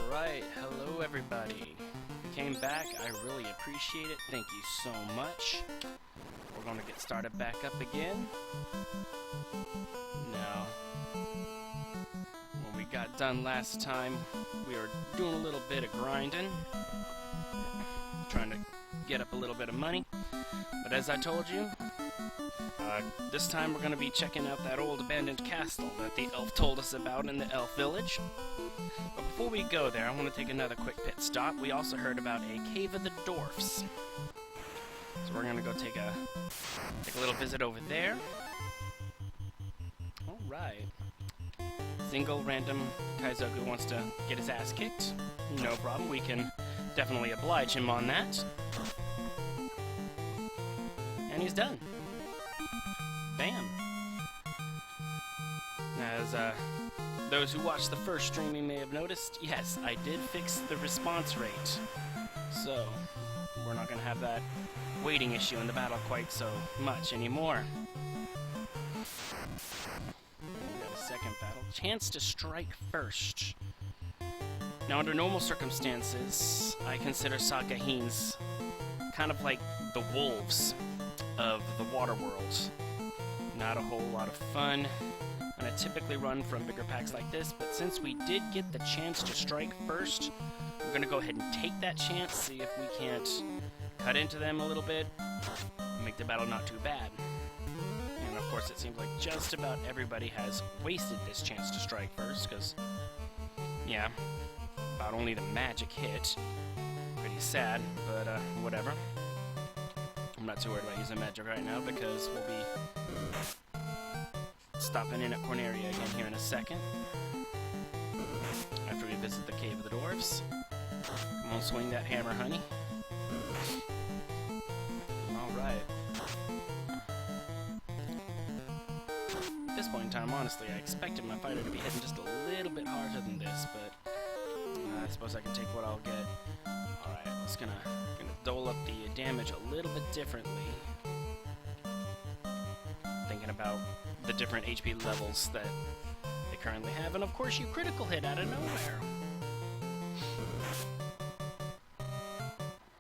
Alright, hello everybody. If you came back, I really appreciate it. Thank you so much. We're going to get started back up again. Now, when we got done last time, we were doing a little bit of grinding, trying to get up a little bit of money. But as I told you, this time we're going to be checking out that old abandoned castle that the elf told us about in the elf village. But before we go there, I want to take another quick pit stop. We also heard about a cave of the dwarfs. So we're going to go take a little visit over there. Alright. Single random Kaizoku wants to get his ass kicked. No problem, we can definitely oblige him on that. And he's done. Bam. As those who watched the first streaming may have noticed, yes, I did fix the response rate. So, we're not going to have that waiting issue in the battle quite so much anymore. We got a second battle. Chance to strike first. Now, under normal circumstances, I consider Sagaheens kind of like the wolves of the water world. Not a whole lot of fun, and I typically run from bigger packs like this, but since we did get the chance to strike first, we're going to go ahead and take that chance, see if we can't cut into them a little bit, and make the battle not too bad. And of course it seems like just about everybody has wasted this chance to strike first, because, yeah, about only the magic hit. Pretty sad, but whatever. I'm not too worried about using magic right now because we'll be stopping in at Corneria again here in a second. After we visit the Cave of the Dwarves. Come on, swing that hammer, honey. Alright. At this point in time, honestly, I expected my fighter to be hitting just a little bit harder than this, but I suppose I can take what I'll get. Alright, I was gonna dole up the damage a little bit differently. Thinking about the different HP levels that they currently have, and of course you critical hit out of nowhere.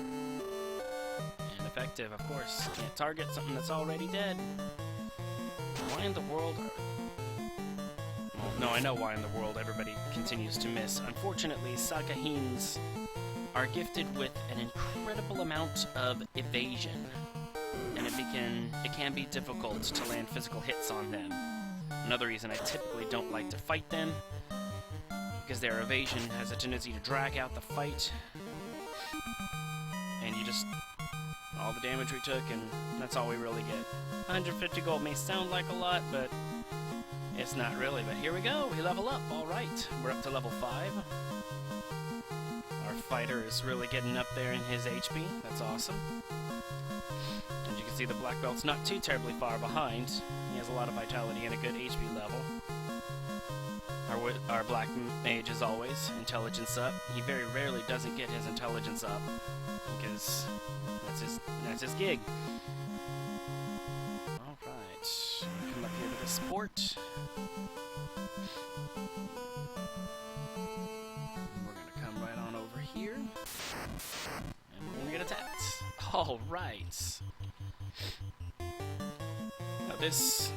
And effective, of course. Can't target something that's already dead. Why in the world well, no, I know why in the world everybody continues to miss. Unfortunately, Sagaheens are gifted with an incredible amount of evasion, and it can be difficult to land physical hits on them. Another reason I typically don't like to fight them, because their evasion has a tendency to drag out the fight, and you just, all the damage we took, and that's all we really get. 150 gold may sound like a lot, but it's not really. But here we go, we level up. Alright, we're up to level 5. Our fighter is really getting up there in his HP. That's awesome. As you can see, the black belt's not too terribly far behind. He has a lot of vitality and a good HP level. Our black mage, as always, intelligence up. He very rarely doesn't get his intelligence up, because that's his gig. Alright, come up here to the sport. Here, and we're gonna get attacked. Alright. Now this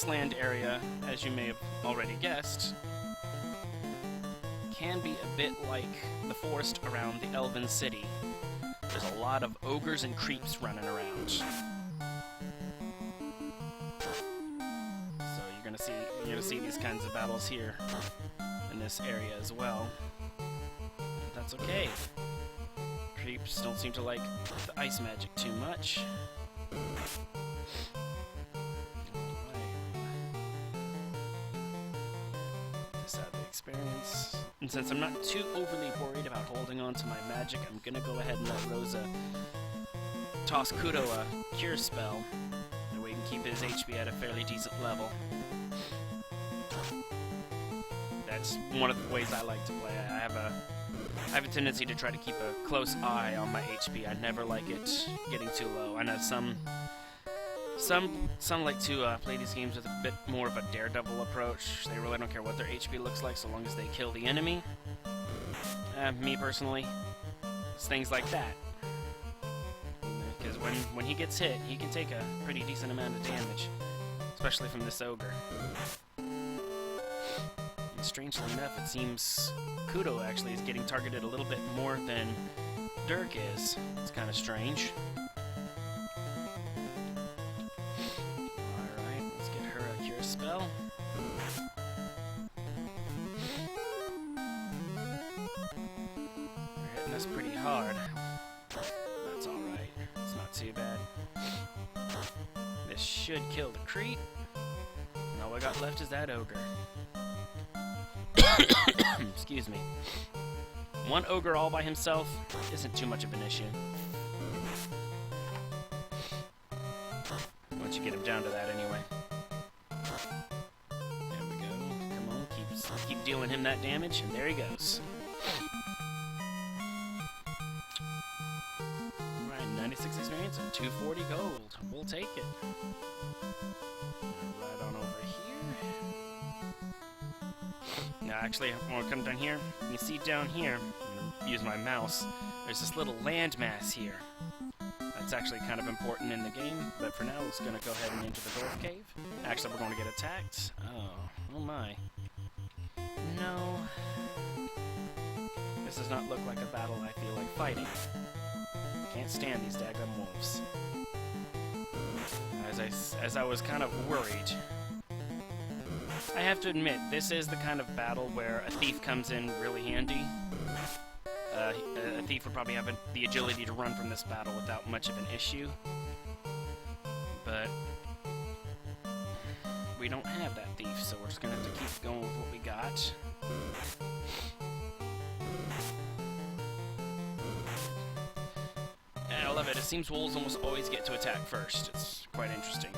land area, as you may have already guessed, can be a bit like the forest around the Elven City. There's a lot of ogres and creeps running around. So you're gonna see these kinds of battles here in this area as well. That's okay. Creeps don't seem to like the ice magic too much. Just out the experience. And since I'm not too overly worried about holding on to my magic, I'm gonna go ahead and let Rosa toss Kudo a cure spell. That way he can keep his HP at a fairly decent level. That's one of the ways I like to play. I have a tendency to try to keep a close eye on my HP. I never like it getting too low. I know some Some like to play these games with a bit more of a daredevil approach. They really don't care what their HP looks like so long as they kill the enemy. Me personally, it's things like that. Because when he gets hit, he can take a pretty decent amount of damage, especially from this ogre. And strangely enough, it seems Kudo actually is getting targeted a little bit more than Dirk is. It's kind of strange. Alright, let's get her a cure spell. They're hitting us pretty hard. That's alright. It's not too bad. This should kill the Crete. And all I got left is that ogre. Excuse me. One ogre all by himself isn't too much of an issue. Once you get him down to that anyway. There we go. Come on, keep dealing him that damage, and there he goes. Alright, 96 experience and 240 gold. We'll take it. Right on over here. Now, actually, when we come down here, you can see down here, I'm going to use my mouse, there's this little landmass here. That's actually kind of important in the game, but for now, it's going to go ahead and into the dwarf cave. Actually, we're going to get attacked. Oh my. No. This does not look like a battle I feel like fighting. Can't stand these daggum wolves. As I was kind of worried. I have to admit, this is the kind of battle where a thief comes in really handy. A thief would probably have the agility to run from this battle without much of an issue. But we don't have that thief, so we're just going to have to keep going with what we got. And I love it. It seems wolves almost always get to attack first. It's quite interesting.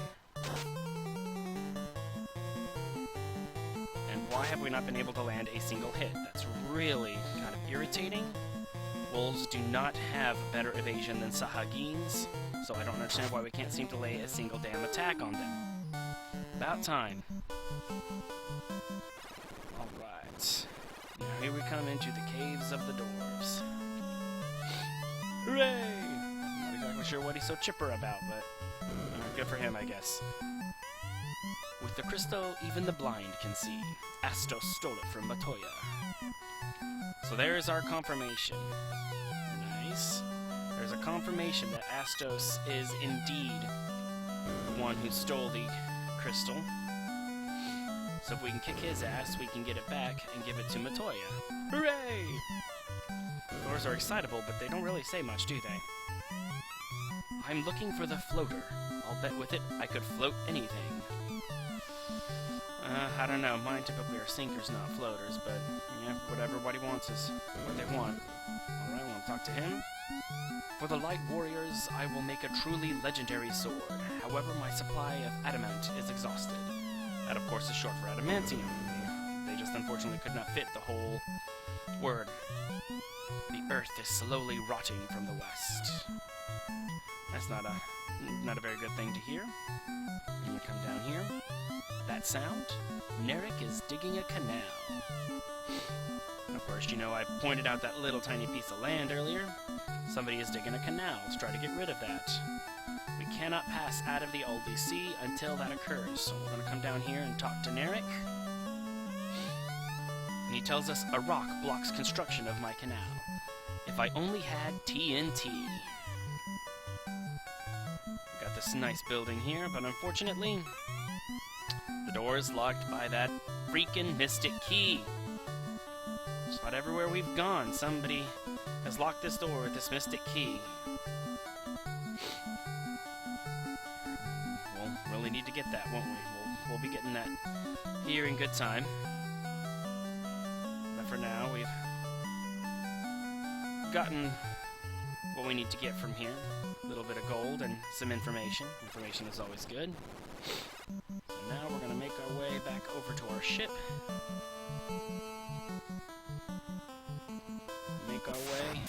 Why have we not been able to land a single hit? That's really kind of irritating. Wolves do not have better evasion than Sahagins, so I don't understand why we can't seem to lay a single damn attack on them. About time. Alright. Now here we come into the caves of the dwarves. Hooray! Not exactly sure what he's so chipper about, but good for him, I guess. With the crystal, even the blind can see. Astos stole it from Matoya. So there is our confirmation. Nice. There's a confirmation that Astos is indeed the one who stole the crystal. So if we can kick his ass, we can get it back and give it to Matoya. Hooray! Doors are excitable, but they don't really say much, do they? I'm looking for the floater. I'll bet with it I could float anything. I don't know. Mine typically are sinkers, not floaters, but yeah, whatever everybody wants is what they want. Alright, I want to talk to him. For the light warriors, I will make a truly legendary sword. However, my supply of adamant is exhausted. That, of course, is short for adamantium. They just unfortunately could not fit the whole word. The earth is slowly rotting from the west. That's not a very good thing to hear. And we come down here. That sound? Nerik is digging a canal. And of course, you know, I pointed out that little tiny piece of land earlier. Somebody is digging a canal. Let's try to get rid of that. We cannot pass out of the Aldi Sea until that occurs. So we're going to come down here and talk to Nerik. And he tells us a rock blocks construction of my canal. If I only had TNT. Got this nice building here, but unfortunately, the door is locked by that freaking mystic key. Just about everywhere we've gone, somebody has locked this door with this mystic key. We'll really need to get that, won't we? We'll be getting that here in good time. But for now, we've gotten what we need to get from here. A little bit of gold and some information. Information is always good. So now we're going to make our way back over to our ship. Make our way.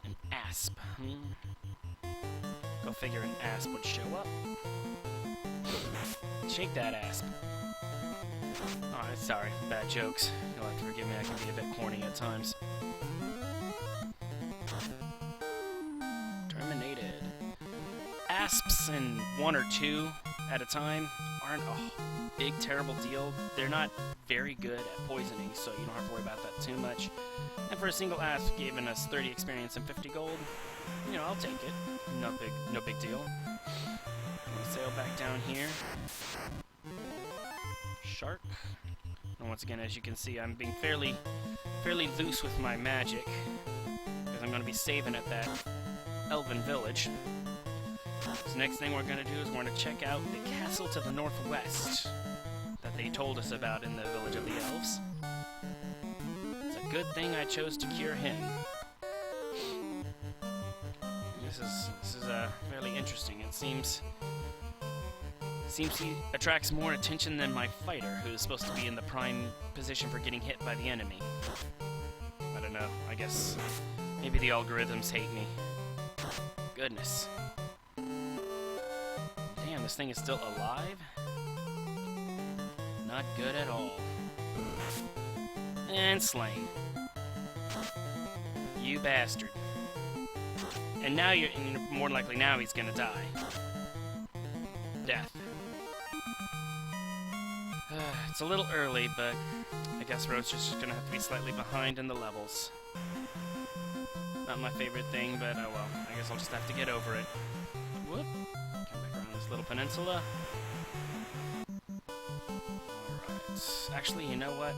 An asp. Go figure an asp would show up. Shake that asp. Alright, sorry. Bad jokes. You'll have to forgive me, I can be a bit corny at times. Terminated. Asps in 1 or 2 at a time aren't a big, terrible deal. They're not very good at poisoning, so you don't have to worry about that too much. And for a single asp giving us 30 experience and 50 gold, you know, I'll take it. No big deal. I'm gonna sail back down here. Shark. And once again, as you can see, I'm being fairly loose with my magic, because I'm gonna be saving at that elven village. So next thing we're gonna do is we're gonna check out the castle to the northwest that they told us about in the village of the elves. It's a good thing I chose to cure him. This is fairly interesting. It seems he attracts more attention than my fighter, who is supposed to be in the prime position for getting hit by the enemy. I don't know. I guess maybe the algorithms hate me. Goodness. Damn, this thing is still alive? Not good at all. And slain. You bastard. And now you're more likely now he's gonna die. Death. It's a little early, but I guess Roach is just gonna have to be slightly behind in the levels. Not my favorite thing, but oh well. I guess I'll just have to get over it. Whoop. Come back around this little peninsula. Alright. Actually, you know what?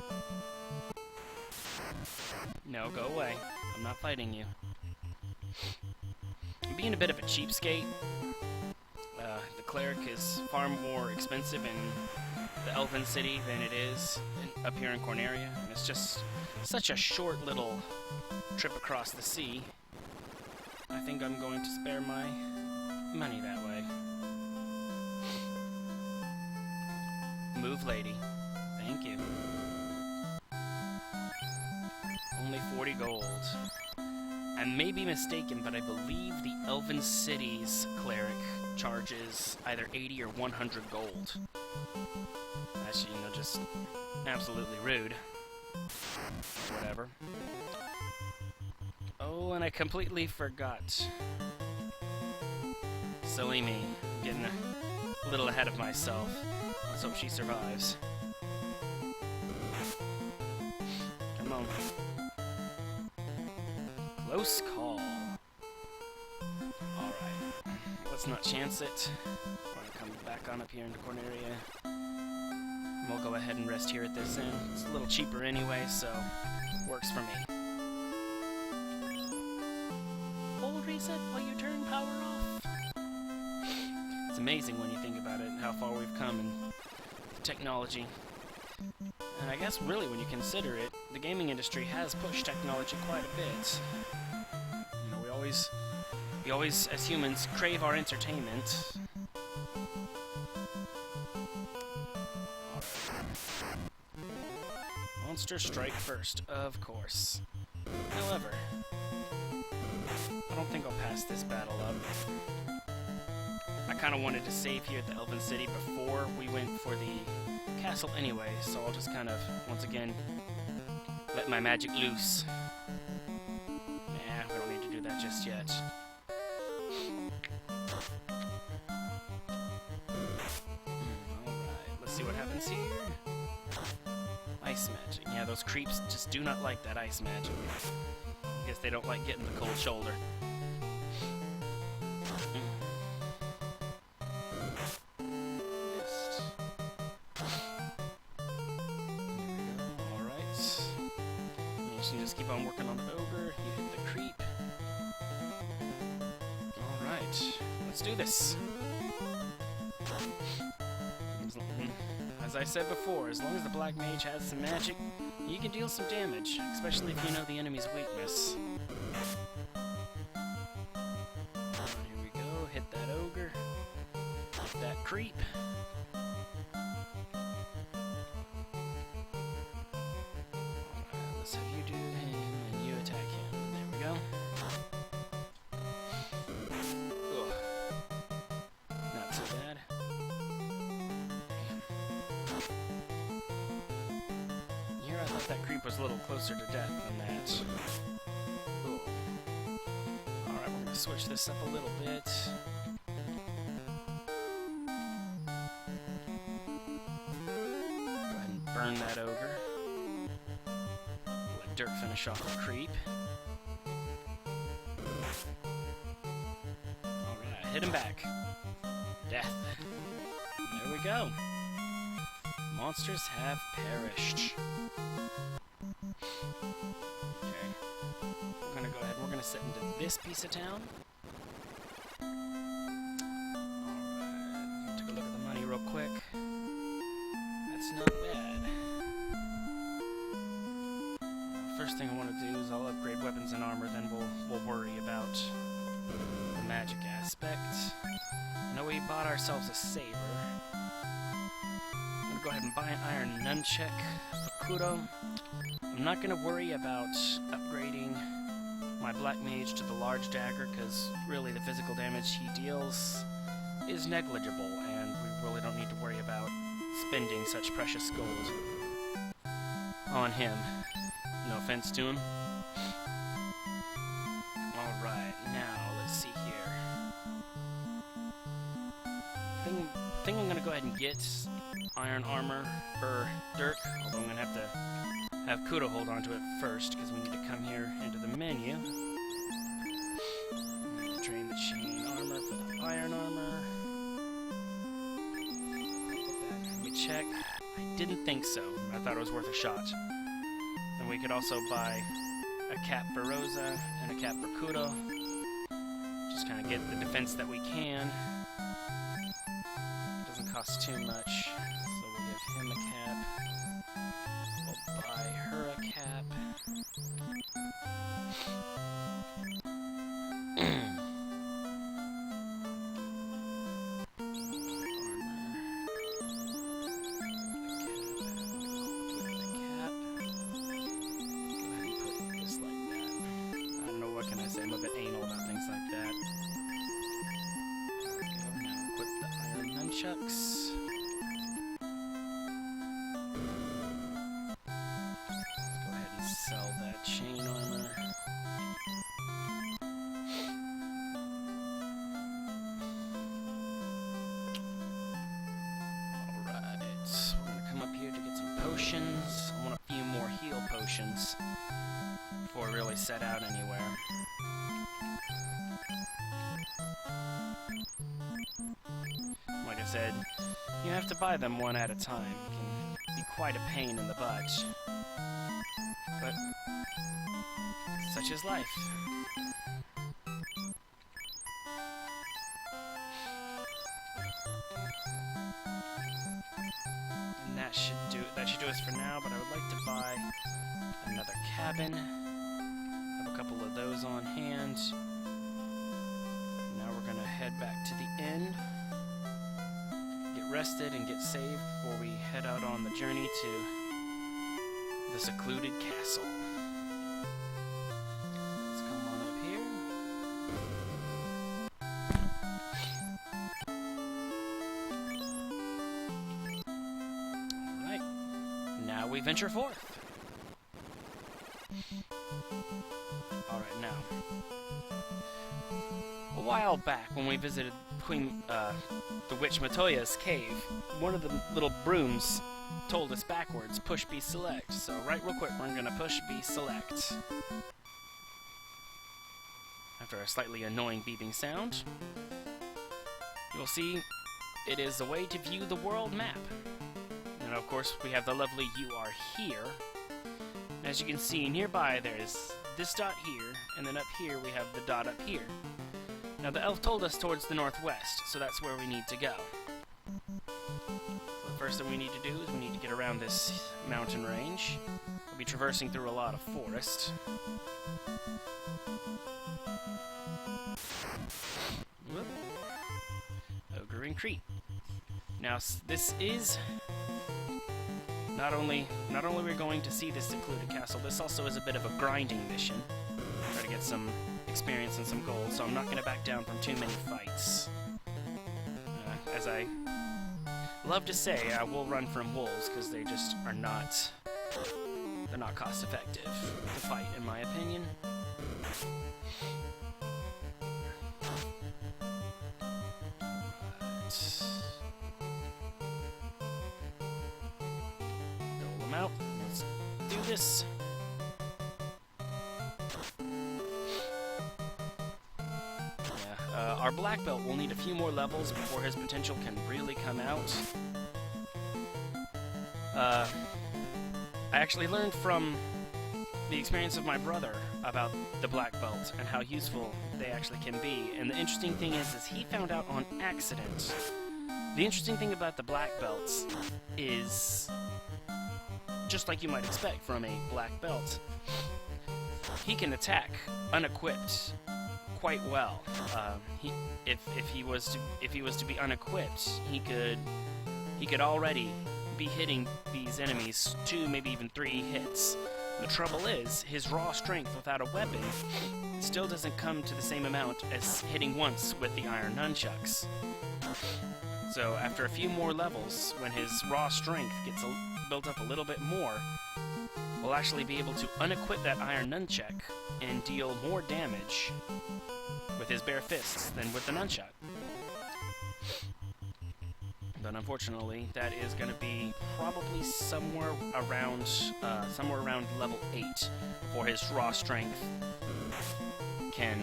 No, go away. I'm not fighting you. I'm being a bit of a cheapskate. The cleric is far more expensive in the Elven City than it is up here in Corneria. And it's just such a short little trip across the sea. I think I'm going to spare my money that way. Move, lady. Thank you. Only 40 gold. I may be mistaken, but I believe the Elven City's cleric charges either 80 or 100 gold. That's, you know, just absolutely rude. Whatever. Oh, and I completely forgot. Silly me. Getting a little ahead of myself. Let's hope she survives. Come on. Close call. Alright. Let's not chance it. We're gonna come back on up here into Corneria. And we'll go ahead and rest here at this inn. It's a little cheaper anyway, so works for me. Hold reset while you turn power off. It's amazing when you think about it and how far we've come in technology. And I guess really when you consider it, the gaming industry has pushed technology quite a bit. You know, we always as humans crave our entertainment. Monster strike first, of course. However, I don't think I'll pass this battle up. I kind of wanted to save here at the Elven City before we went for the castle anyway, so I'll just kind of, once again, let my magic loose. Nah, we don't need to do that just yet. Alright, let's see what happens here. Ice magic. Yeah, those creeps just do not like that ice magic. I guess they don't like getting the cold shoulder. Missed. There we go. Alright. You just keep on working on the ogre. You hit the creep. Alright. Let's do this. As I said before, as long as the Black Mage has some magic, you can deal some damage, especially if you know the enemy's weakness. Here we go, hit that ogre, hit that creep. Alright, let's have you do him, and you attack him. There we go. Ugh. thought that creep was a little closer to death than that. Cool. Alright, we're gonna switch this up a little bit. Go ahead and burn that ogre. Let Dirk finish off the creep. Alright, hit him back. Death. There we go. Monsters have perished. Okay. We're gonna go ahead and we're gonna set into this piece of town. Alright, took a look at the money real quick. That's not bad. First thing I want to do is I'll upgrade weapons and armor, then we'll worry about the magic aspect. I know we bought ourselves a saber. I'm gonna go ahead and buy an iron nunchuck for Kudo. I'm not gonna worry about upgrading my black mage to the large dagger, because really the physical damage he deals is negligible, and we really don't need to worry about spending such precious gold on him. No offense to him. Alright, now let's see here. I think I'm gonna go ahead and get iron armor for Dirk, although I'm gonna have to have Kudo hold on to it first, because we need to come here into the menu. Train the chain armor for the iron armor. Let me check. I didn't think so. I thought it was worth a shot. And we could also buy a cap for Rosa and a cap for Kudo. Just kind of get the defense that we can. It doesn't cost too much, so we'll give him a cap. We'll buy her a cap. I'm a bit anal about things like that. There we go. Now equip the iron nunchucks. Let's go ahead and sell that chain armor. Alright, we're gonna come up here to get some potions. I want a few more heal potions before we really set out anywhere. Like I said, you have to buy them one at a time. It can be quite a pain in the butt. But such is life. And that should do us for now, but I would like to buy another cabin. Have a couple of those on hand. Now we're gonna head back to the inn. Get rested and get saved before we head out on the journey to the Secluded Castle. Let's come on up here. Alright, now we venture forth. Alright, now. A while back, when we visited the witch Matoya's cave, one of the little brooms told us backwards, push B select. So right real quick, we're gonna push B select. After a slightly annoying beeping sound, you'll see it is a way to view the world map. And of course, we have the lovely "You are here." As you can see nearby, there's this dot here, and then up here we have the dot up here. Now the elf told us towards the northwest, so that's where we need to go. So the first thing we need to do is we need to get around this mountain range. We'll be traversing through a lot of forest. Whoop. Ogre and Creep. Now this is not only we're going to see this secluded castle, this also is a bit of a grinding mission. Try to get some experience and some gold, so I'm not going to back down from too many fights. As I love to say, I will run from wolves, because they just are not They're not cost-effective to fight, in my opinion. Dole them out. Let's do this. Our black belt will need a few more levels before his potential can really come out. I actually learned from the experience of my brother about the black belt and how useful they actually can be. And the interesting thing is he found out on accident. The interesting thing about the black belts is, just like you might expect from a black belt, he can attack unequipped quite well. If he was to be unequipped, he could already be hitting these enemies 2, maybe even 3 hits. The trouble is, his raw strength without a weapon still doesn't come to the same amount as hitting once with the iron nunchucks. So after a few more levels, when his raw strength gets built up a little bit more, we'll actually be able to unequip that iron nunchuck and deal more damage with his bare fists than with the nunchuck. But unfortunately, that is going to be probably somewhere around level 8 before his raw strength can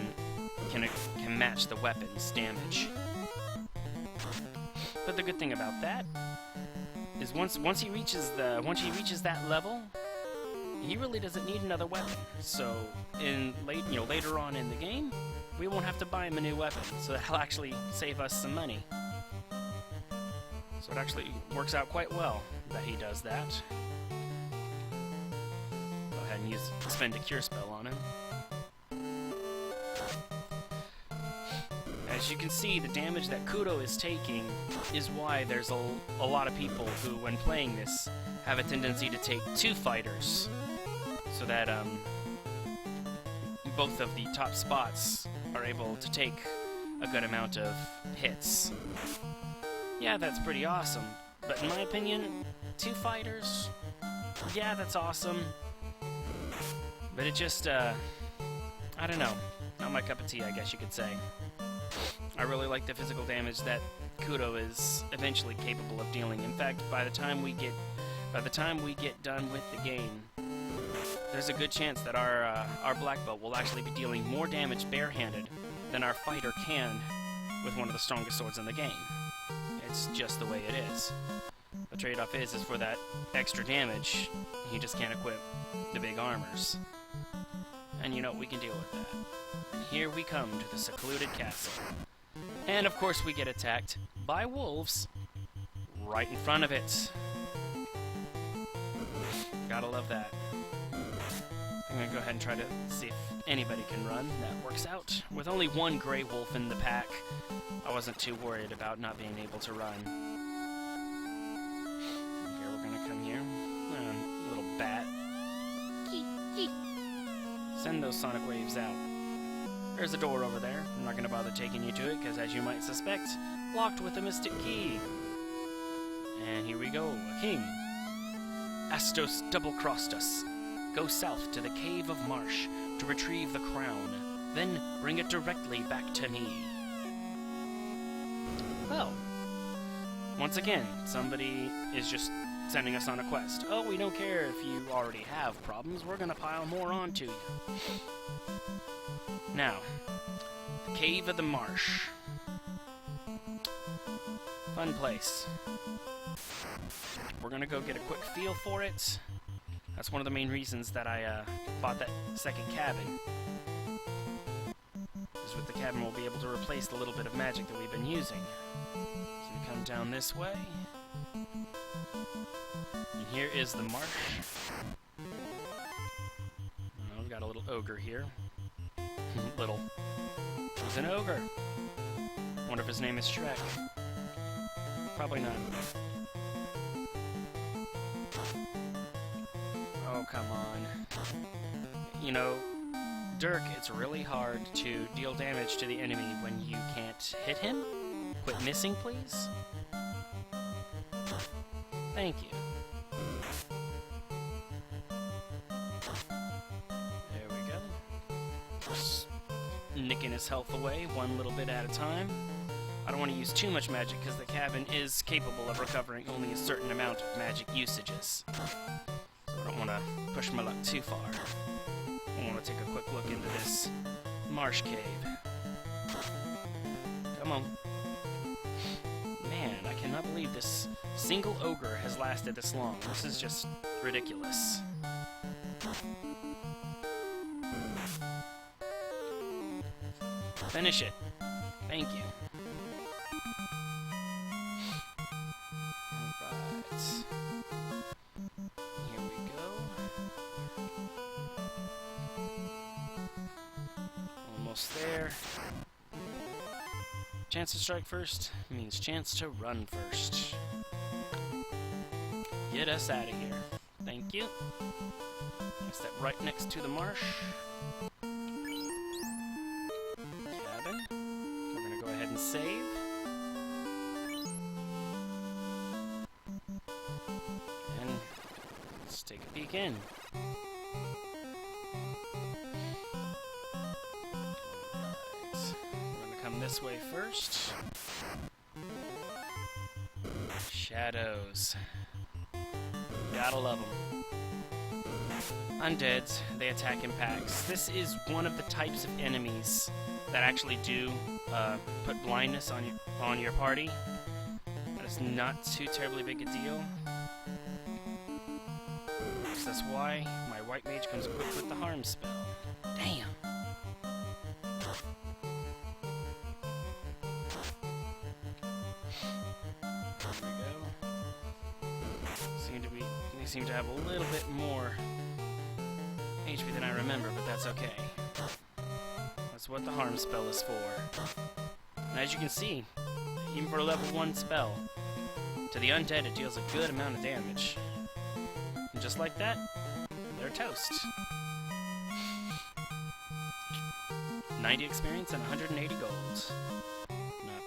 match the weapon's damage. But the good thing about that is once he reaches that level, he really doesn't need another weapon. So later on in the game, we won't have to buy him a new weapon. So that'll actually save us some money. So it actually works out quite well that he does that. Go ahead and spend a cure spell on him. As you can see, the damage that Kudo is taking is why there's a lot of people who, when playing this, have a tendency to take 2 fighters, so that both of the top spots are able to take a good amount of hits. Yeah, that's pretty awesome, but in my opinion, 2 fighters, yeah, that's awesome, but it just, I don't know, not my cup of tea, I guess you could say. I really like the physical damage that Kudo is eventually capable of dealing. In fact, by the time we get done with the game, there's a good chance that our black belt will actually be dealing more damage barehanded than our fighter can with one of the strongest swords in the game. It's just the way it is. The trade-off is for that extra damage, he just can't equip the big armors. And you know, we can deal with that. And here we come to the secluded castle. And of course we get attacked by wolves right in front of it. Gotta love that. I'm gonna go ahead and try to see if anybody can run. That works out. With only 1 gray wolf in the pack, I wasn't too worried about not being able to run. Here, we're gonna come here. Little bat. Send those sonic waves out. There's a door over there. I'm not gonna bother taking you to it, because as you might suspect, locked with a mystic key. And here we go. A king. Astos double-crossed us. Go south to the Cave of Marsh to retrieve the crown. Then bring it directly back to me. Well, once again, somebody is just sending us on a quest. Oh, we don't care if you already have problems. We're gonna pile more onto you. Now, the Cave of the Marsh. Fun place. We're gonna go get a quick feel for it. That's one of the main reasons that I bought that second cabin. Because with the cabin we'll be able to replace the little bit of magic that we've been using. So we come down this way. And here is the marsh. Oh, we've got a little ogre here. Little. He's an ogre. Wonder if his name is Shrek. Probably not. Oh, come on. You know, Dirk, it's really hard to deal damage to the enemy when you can't hit him. Quit missing, please. Thank you. Just nicking his health away one little bit at a time. I don't want to use too much magic because the cabin is capable of recovering only a certain amount of magic usages. So I don't want to push my luck too far. I want to take a quick look into this marsh cave. Come on. Man, I cannot believe this single ogre has lasted this long. This is just ridiculous. Finish it. Thank you. Alright. Here we go. Almost there. Chance to strike first means chance to run first. Get us out of here. Thank you. I step right next to the marsh. Cabin. We're gonna go ahead and save. And let's take a peek in. This way first. Shadows. Gotta love them. Undeads, they attack in packs. This is one of the types of enemies that actually do put blindness on your party. That is not too terribly big a deal. So that's why my white mage comes equipped with the harm spell. Damn. They seem to have a little bit more HP than I remember, but that's okay. That's what the harm spell is for. And as you can see, even for a level 1 spell, to the undead it deals a good amount of damage. And just like that, they're toast. 90 experience and 180 gold. Not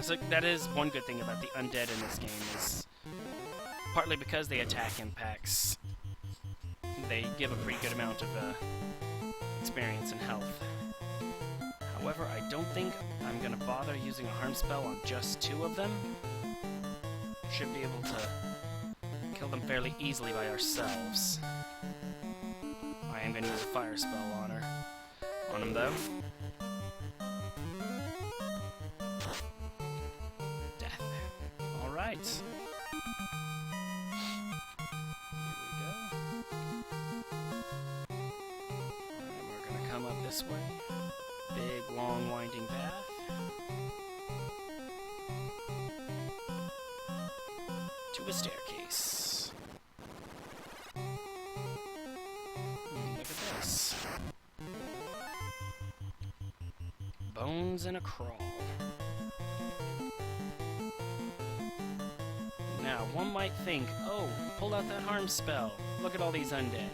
bad. That is one good thing about the undead in this game, is partly because they attack in packs, they give a pretty good amount of experience and health. However, I don't think I'm going to bother using a harm spell on just 2 of them. Should be able to kill them fairly easily by ourselves. I am going to use a fire spell on him though. Death. Alright. This way. Big, long, winding path. To a staircase. Look at this. Bones in a crawl. Now, one might think, oh, pull out that harm spell. Look at all these undead.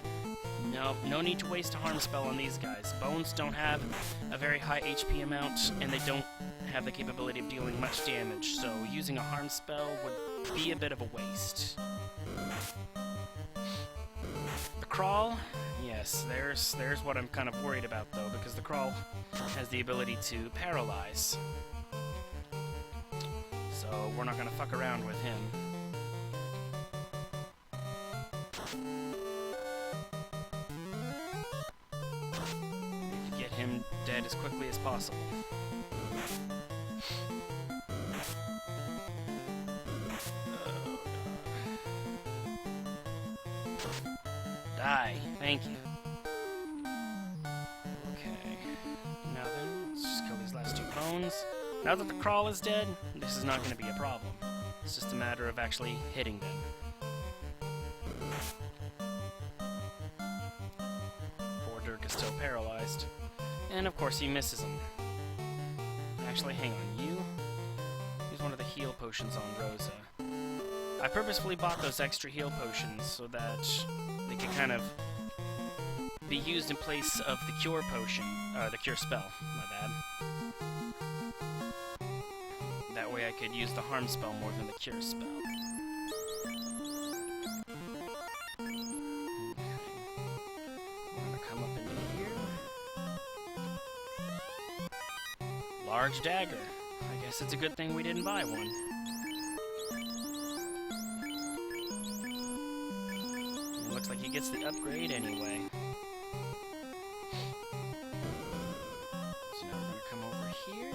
No, no need to waste a harm spell on these guys. Bones don't have a very high HP amount, and they don't have the capability of dealing much damage, so using a harm spell would be a bit of a waste. The crawl, yes, there's what I'm kind of worried about, though, because the crawl has the ability to paralyze. So we're not going to fuck around with him. Him dead as quickly as possible. Oh, God. Die. Thank you. Okay. Now then, let's just kill these last 2 bones. Now that the crawl is dead, this is not going to be a problem. It's just a matter of actually hitting them. Poor Dirk is still paralyzed. And of course he misses him. Actually, hang on, use one of the heal potions on Rosa. I purposefully bought those extra heal potions so that they could kind of be used in place of the cure potion, the cure spell, my bad. That way I could use the harm spell more than the cure spell. Okay. We're gonna come up into here. charged dagger. I guess it's a good thing we didn't buy one. It looks like he gets the upgrade anyway. So now we're gonna come over here.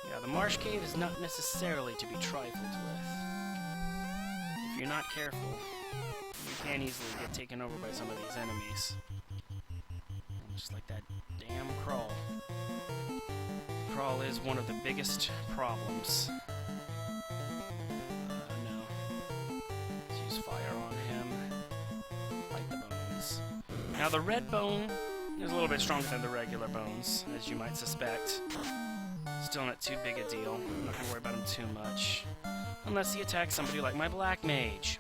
Yeah, the marsh cave is not necessarily to be trifled with. If you're not careful, you can easily get taken over by some of these enemies. Just like that damn crawl. Crawl is one of the biggest problems. No. Let's use fire on him. Light the bones. Now the red bone is a little bit stronger than the regular bones, as you might suspect. Still not too big a deal. I'm not gonna worry about him too much. Unless he attacks somebody like my black mage.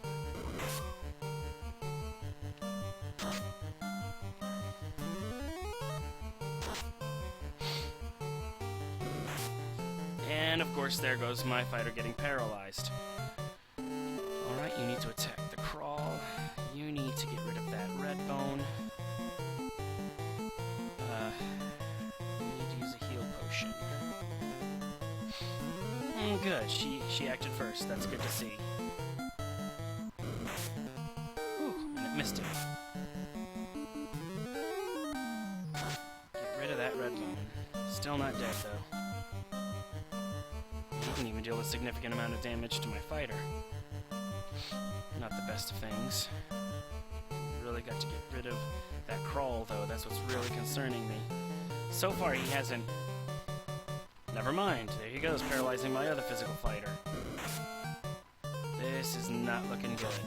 And of course there goes my fighter getting paralyzed. Alright, you need to attack the crawl. You need to get rid of that red bone. You need to use a heal potion. Good, she acted first. That's good to see. Ooh, and it missed it. Get rid of that red bone. Still not dead, though. You can even deal a significant amount of damage to my fighter. Not the best of things. Really got to get rid of that crawl, though. That's what's really concerning me. So far, he hasn't... Never mind. There he goes, paralyzing my other physical fighter. This is not looking good.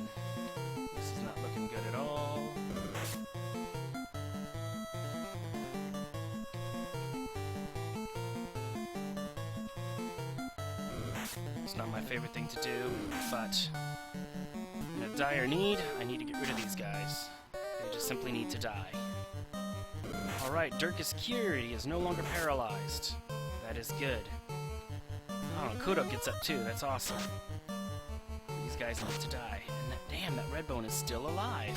This is not looking good at all. It's not my favorite thing to do, but in a dire need, I need to get rid of these guys. They just simply need to die. Alright, Dirk is cured. He is no longer paralyzed. That is good. Oh, and Kudo gets up too. That's awesome. These guys need to die. And damn, that Redbone is still alive.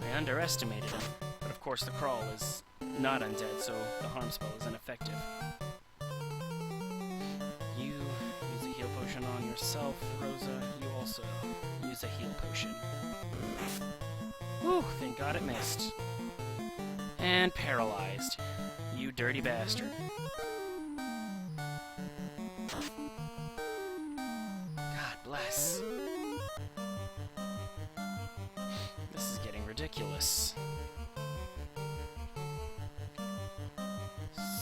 I underestimated him. But of course the Crawl is not undead, so the harm spell is ineffective. You use a heal potion on yourself, Rosa. You also use a heal potion. Whew, thank God it missed. And paralyzed. You dirty bastard. God bless. This is getting ridiculous.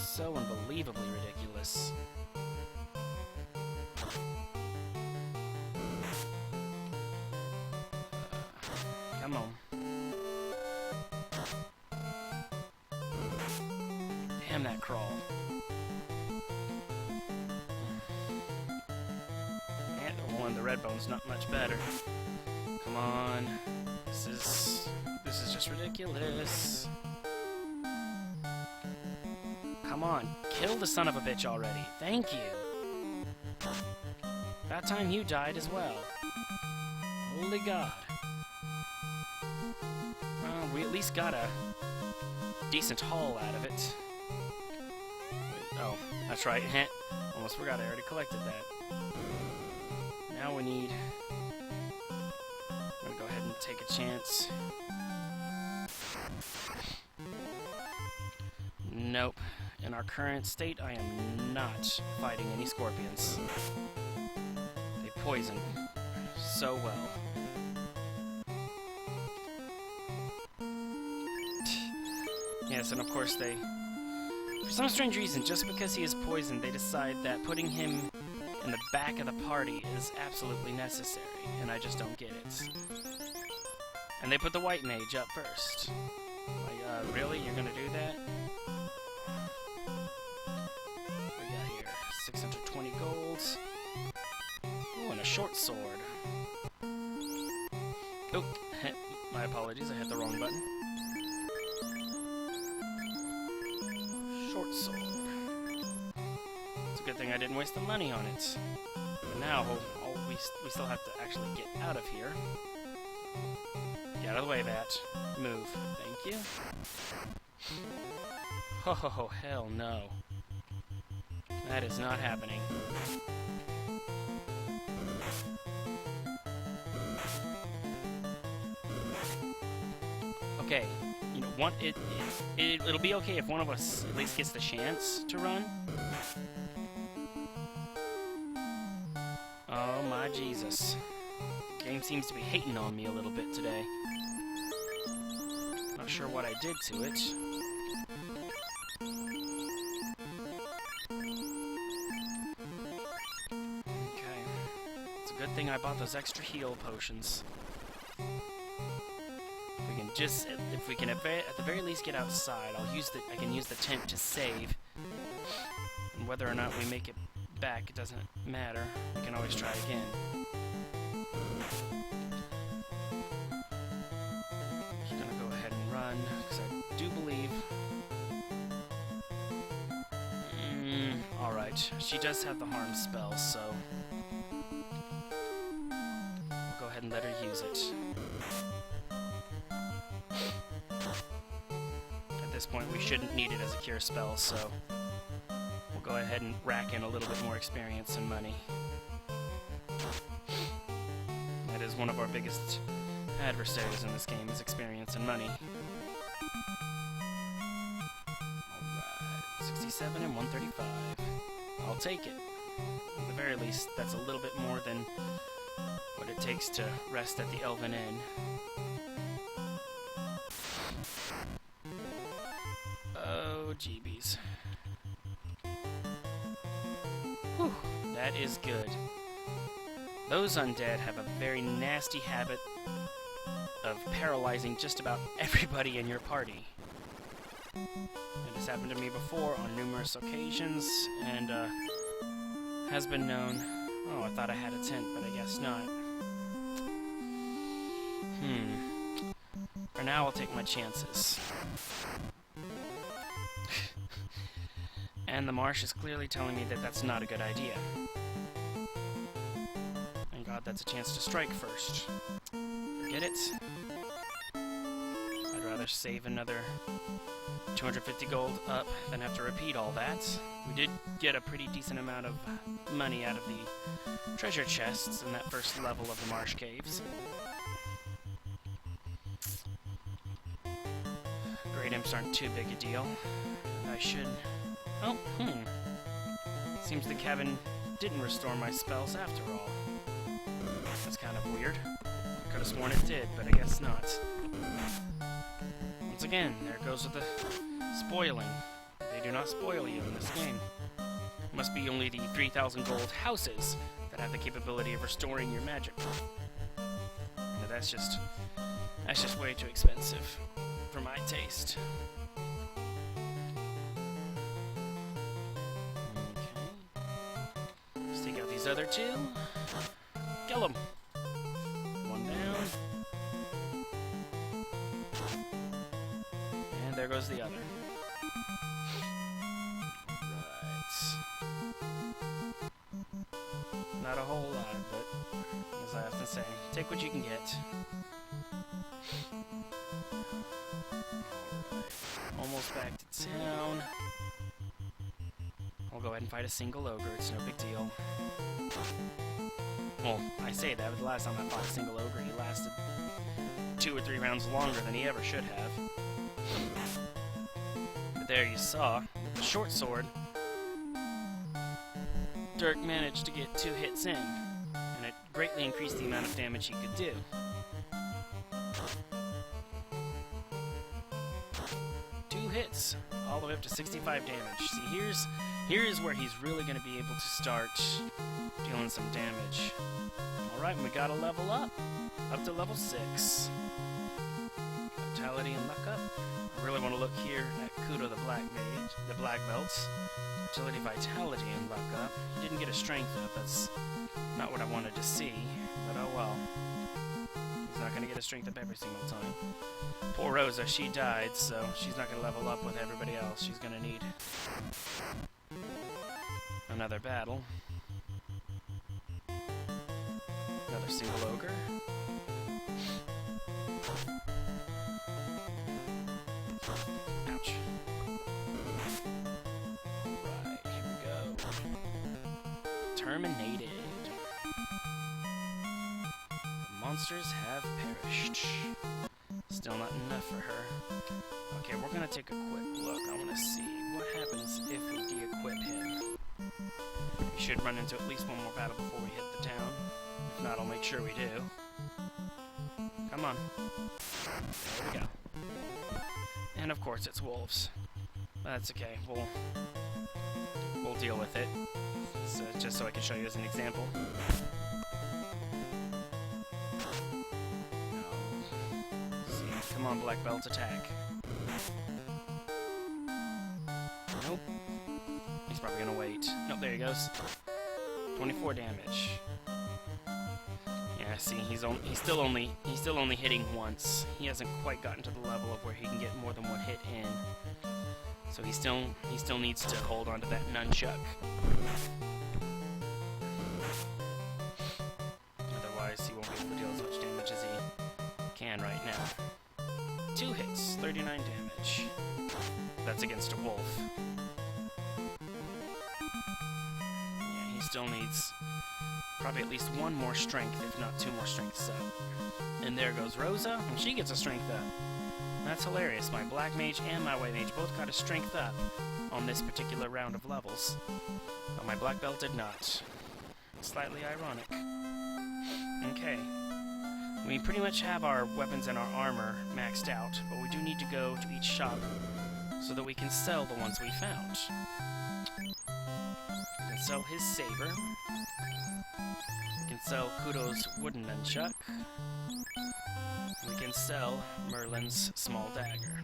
So unbelievably ridiculous. Come on. Damn that Crawl. And the Redbone's not much better. Come on. This is just ridiculous. Come on, kill the son of a bitch already. Thank you. About time you died as well. Holy God. Well, we at least got a decent haul out of it. Oh, that's right. Almost forgot I already collected that. Now we need... I'm gonna go ahead and take a chance. Nope. In our current state, I am not fighting any scorpions. They poison so well. Yes, and of course they... For some strange reason, just because he is poisoned, they decide that putting him in the back of the party is absolutely necessary, and I just don't get it. And they put the white mage up first. Like, really? You're gonna do that? What we got here? 620 gold. Ooh, and a short sword. Oh, my apologies, I hit the wrong button. Short sword. It's a good thing I didn't waste the money on it. But now, we still have to actually get out of here. Get out of the way, Bat. Move. Thank you. Oh, hell no. That is not happening. Okay, you know, it'll be okay if one of us at least gets the chance to run. Oh my Jesus. The game seems to be hating on me a little bit today. Not sure what I did to it. Okay. It's a good thing I bought those extra heal potions. If we can at the very least get outside, I can use the tent to save. And whether or not we make it back, it doesn't matter. We can always try again. Just gonna go ahead and run, because I do believe... Alright, she does have the harm spell, so... we'll go ahead and let her use it. At this point, we shouldn't need it as a cure spell, so... we'll go ahead and rack in a little bit more experience and money. That is one of our biggest adversaries in this game, is experience and money. Alright, 67 and 135. I'll take it. At the very least, that's a little bit more than what it takes to rest at the Elven Inn. Oh, jeebies. Whew, that is good. Those undead have a very nasty habit of paralyzing just about everybody in your party. It has happened to me before on numerous occasions, and has been known. Oh, I thought I had a tent, but I guess not. For now, I'll take my chances. And the marsh is clearly telling me that that's not a good idea. Thank God that's a chance to strike first. Forget it. I'd rather save another 250 gold up than have to repeat all that. We did get a pretty decent amount of money out of the treasure chests in that first level of the marsh caves. Great imps aren't too big a deal. I should... Oh, seems the cabin didn't restore my spells after all. That's kind of weird. I could have sworn it did, but I guess not. Once again, there goes with the spoiling. They do not spoil you in this game. It must be only the 3,000 gold houses that have the capability of restoring your magic. Now that's just way too expensive for my taste. These other two. Kill them. One down. And there goes the other. Right. Not a whole lot, but as I have to say, take what you can get. Alright. Almost back to town. I'll go ahead and fight a single ogre, it's no big deal. Well, I say that, but the last time I fought a single ogre, he lasted 2 or 3 rounds longer than he ever should have. But there you saw, with the short sword, Dirk managed to get 2 hits in, and it greatly increased the amount of damage he could do. Hits, all the way up to 65 damage. See, here's where he's really going to be able to start dealing some damage. Alright, we gotta level up to level 6. Vitality and luck up. I really want to look here at Kudo the Black Mage, the Black Belts. Agility, vitality, and luck up. He didn't get a strength up, that's not what I wanted to see, but oh well. He's not going to get a strength up every single time. Poor Rosa, she died, so she's not going to level up with everybody else. She's going to need another battle. Another single ogre. Ouch. Alright, here we go. Terminated. The monsters have perished. Still not enough for her. Okay, we're gonna take a quick look. I wanna see what happens if we de-equip him. We should run into at least one more battle before we hit the town. If not, I'll make sure we do. Come on. There we go. And of course it's wolves. That's okay. We'll deal with it. So, just so I can show you as an example. See, come on, black belt, attack. Nope. He's probably gonna wait. Nope, there he goes. 24 damage. Yeah, see, he's still only hitting once. He hasn't quite gotten to the level of where he can get more than one hit in. So he still needs to hold on to that nunchuck. Otherwise, he won't be able to deal as much damage as he can right now. 2 hits, 39 damage. That's against a wolf. Yeah, he still needs probably at least one more strength, if not 2 more strengths up. And there goes Rosa, and she gets a strength up. That's hilarious. My black mage and my white mage both got a strength up on this particular round of levels, but my black belt did not. Slightly ironic. Okay. We pretty much have our weapons and our armor maxed out, but we do need to go to each shop so that we can sell the ones we found. We can sell his saber. We can sell Kudo's wooden nunchuck. We can sell Merlin's small dagger.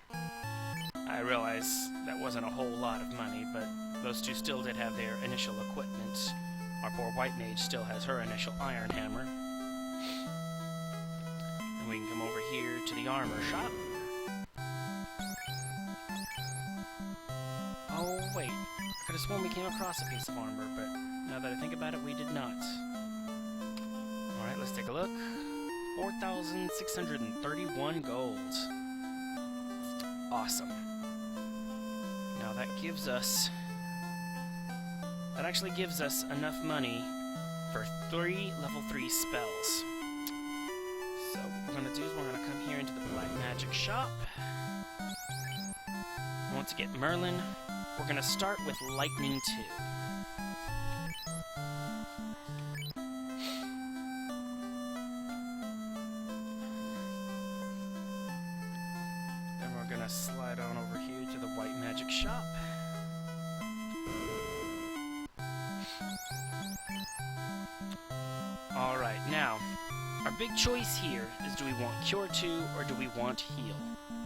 I realize that wasn't a whole lot of money, but those two still did have their initial equipment. Our poor white mage still has her initial iron hammer. And we can come over here to the armor shop. Oh, wait. I could have sworn we came across a piece of armor, but now that I think about it, we did not. Alright, let's take a look. 4,631 gold. Awesome. Now that gives us... That actually gives us enough money for 3 level 3 spells. So what we're going to do is we're going to come here into the black magic shop. We want to get Merlin. We're going to start with Lightning 2. Then we're going to slide on over here to the white magic shop. Alright, now, our big choice here is, do we want Cure 2 or do we want Heal?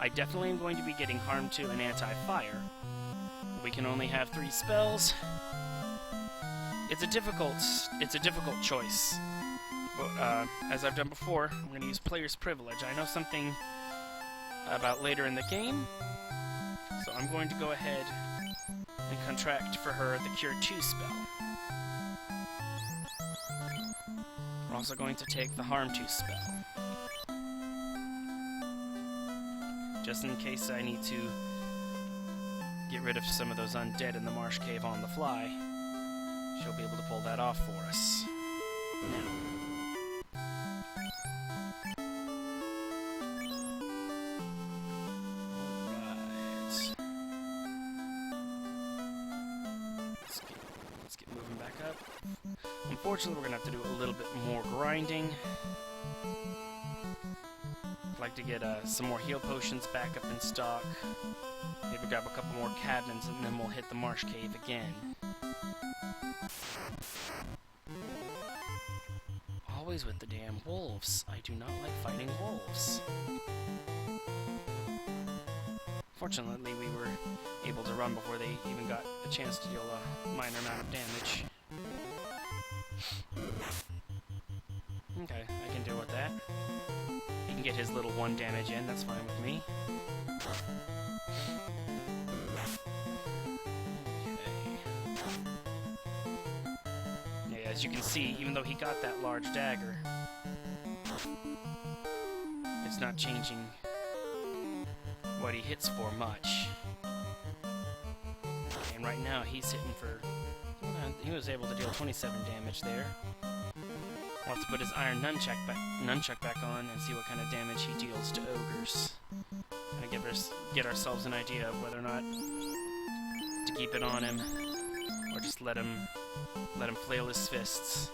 I definitely am going to be getting Harm 2 and Anti-Fire. We can only have 3 spells. It's a difficult choice. But, as I've done before, I'm going to use Player's Privilege. I know something about later in the game, so I'm going to go ahead and contract for her the Cure 2 spell. We're also going to take the Harm 2 spell. Just in case I need to get rid of some of those undead in the marsh cave on the fly, she'll be able to pull that off for us. Now. Alright. Let's get moving back up. Unfortunately, we're going to have to do a little bit more grinding. I'd like to get some more heal potions back up in stock. Maybe grab a couple more cabins and then we'll hit the marsh cave again. Always with the damn wolves. I do not like fighting wolves. Fortunately, we were able to run before they even got a chance to deal a minor amount of damage. Okay, I can deal with that. He can get his little 1 damage in, that's fine with me. Okay. Yeah, as you can see, even though he got that large dagger, it's not changing what he hits for much. And right now he's hitting for... he was able to deal 27 damage there. We'll have to put his iron nunchuck back on and see what kind of damage he deals to ogres. Kind of get ourselves an idea of whether or not to keep it on him, or just let him flail his fists.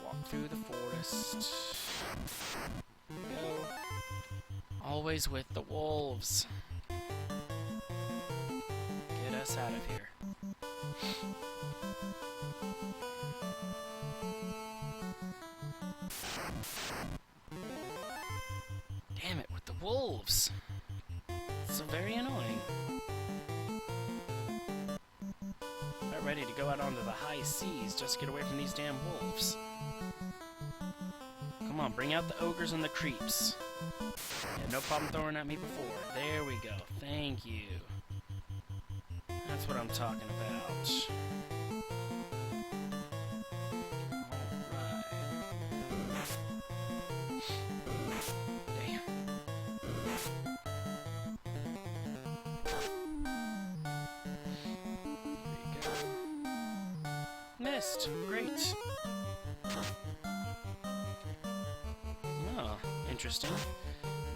Walk through the forest. Go. Always with the wolves. Get us out of here. Damn it, with the wolves. It's so very annoying. Not ready to go out onto the high seas just to get away from these damn wolves. Come on, bring out the ogres and the creeps. Yeah, no problem throwing at me before. There we go. Thank you. That's what I'm talking about. Missed. Great. Oh, interesting.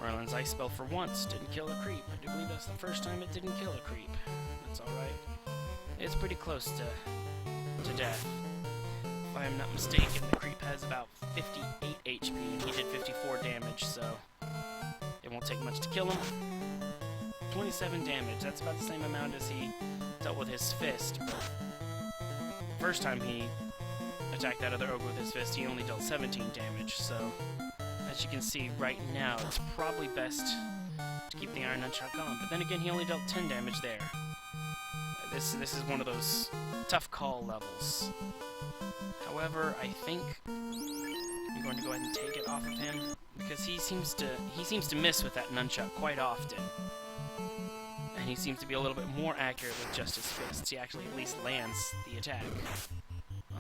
Merlin's ice spell for once didn't kill a creep. I do believe that's the first time it didn't kill a creep. That's alright. It's pretty close to death. If I am not mistaken, the creep has about 58 HP and he did 54 damage, so it won't take much to kill him. 27 damage. That's about the same amount as he dealt with his fist, but first time he attacked that other ogre with his fist, he only dealt 17 damage, so as you can see right now, it's probably best to keep the iron nunchuck on. But then again, he only dealt 10 damage there. This is one of those tough call levels. However, I think I'm going to go ahead and take it off of him because he seems to miss with that nunchuck quite often. And he seems to be a little bit more accurate with just his fists. He actually at least lands the attack.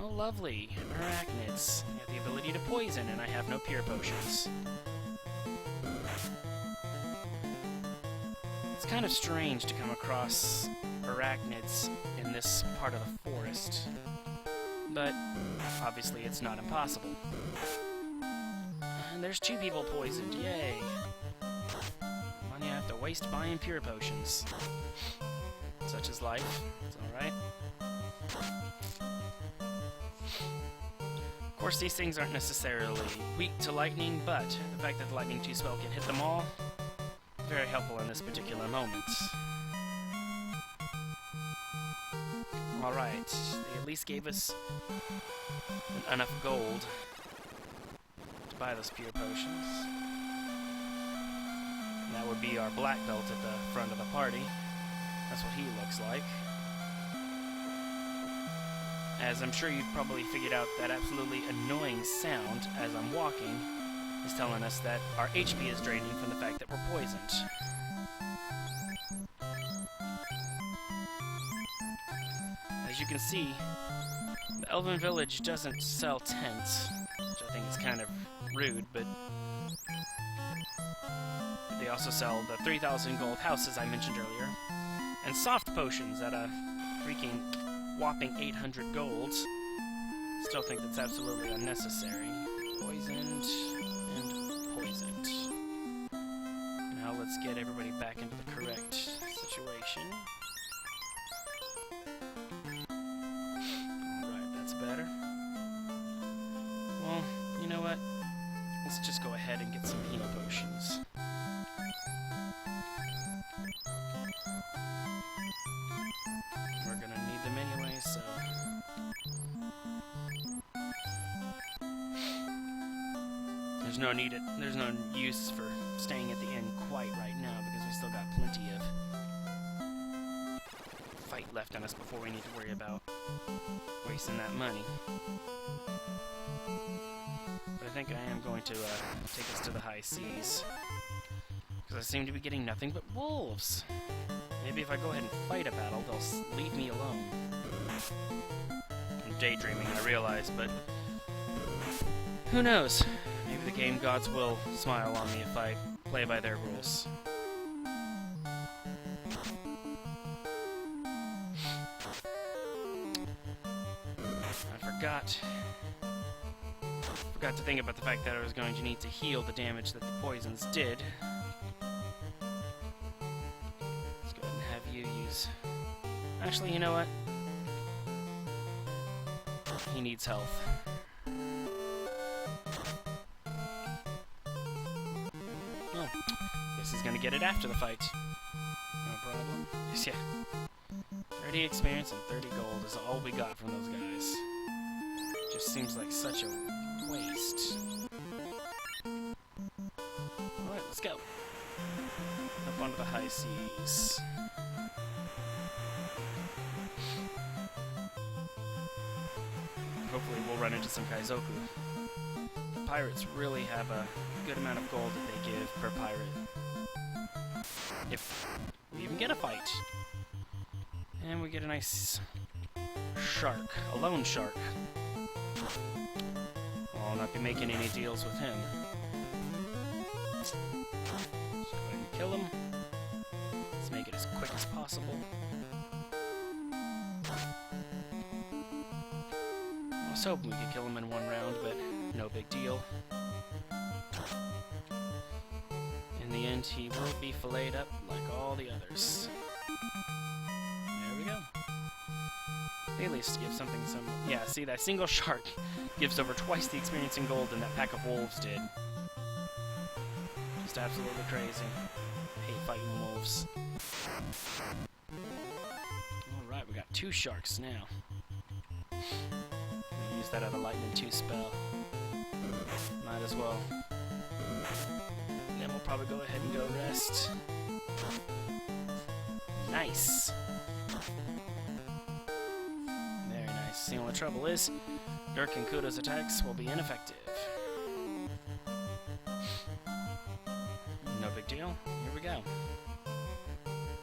Oh, lovely. Arachnids. They have the ability to poison, and I have no pure potions. It's kind of strange to come across arachnids in this part of the forest. But, obviously, it's not impossible. And there's 2 people poisoned. Yay. Money I have to waste buying pure potions. Such is life. It's alright. Of course, these things aren't necessarily weak to lightning, but the fact that the lightning 2 spell can hit them all, very helpful in this particular moment. Alright, they at least gave us enough gold to buy those pure potions. And that would be our black belt at the front of the party. That's what he looks like. As I'm sure you've probably figured out, that absolutely annoying sound as I'm walking is telling us that our HP is draining from the fact that we're poisoned. As you can see, the Elven Village doesn't sell tents, which I think is kind of rude, but they also sell the 3,000 gold houses I mentioned earlier, and soft potions at a freaking whopping 800 gold. Still think that's absolutely unnecessary. Poisoned and poisoned. Now let's get everybody back into the correct situation. Alright, that's better. Well, you know what? Let's just go ahead and get some heal potions. We're gonna need them anyway, so... There's no use for staying at the inn quite right now, because we still got plenty of fight left on us before we need to worry about wasting that money. But I think I am going to take us to the high seas, because I seem to be getting nothing but wolves. Maybe if I go ahead and fight a battle, they'll leave me alone. I'm daydreaming, I realize, but who knows? Maybe the game gods will smile on me if I play by their rules. Forgot to think about the fact that I was going to need to heal the damage that the poisons did. Let's go ahead and have you use... Actually, you know what? He needs health. Oh, guess he's gonna get it after the fight. No problem. Yes, yeah. 30 experience and 30 gold is all we got from those guys. Just seems like such a waste. Alright, let's go. Up onto the high seas. Hopefully we'll run into some Kaizoku. The pirates really have a good amount of gold that they give per pirate. If we even get a fight. And we get a nice shark. A lone shark. I'll not be making any deals with him. So go ahead and kill him. Let's make it as quick as possible. I was hoping we could kill him in one round, but no big deal. In the end, he will be filleted up like all the others. There we go. At least give something some... Yeah, see, that single shark gives over twice the experience in gold than that pack of wolves did. Just absolutely crazy. I hate fighting wolves. Alright, we got 2 sharks now. Use that other Lightning 2 spell. Might as well. And then we'll probably go ahead and go rest. Nice! Very nice. The only trouble is, Dirk and Kudo's attacks will be ineffective. No big deal. Here we go.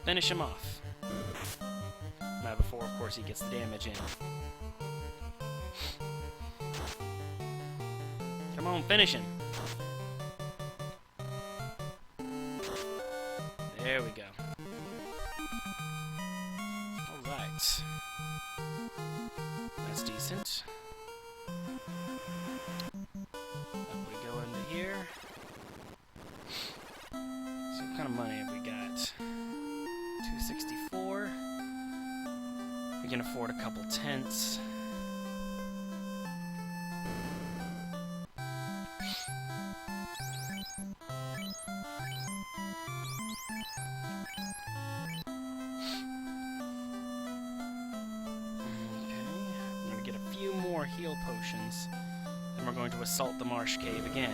Finish him off. Not before, of course, he gets the damage in. Come on, finish him. There we go. Alright. That's decent. Up we go into here. So what kind of money have we got? 264. We can afford a couple tents. Heal potions, and we're going to assault the marsh cave again.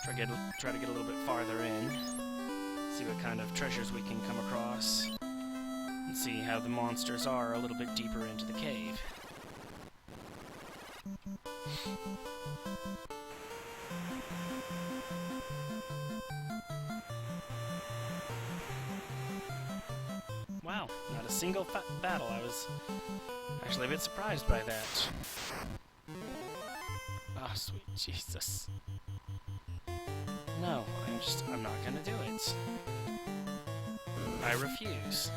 Try to get a little bit farther in, see what kind of treasures we can come across, and see how the monsters are a little bit deeper into the cave. Wow, not a single battle. I was actually a bit surprised by that. Oh, sweet Jesus. No, I'm not gonna do it. I refuse.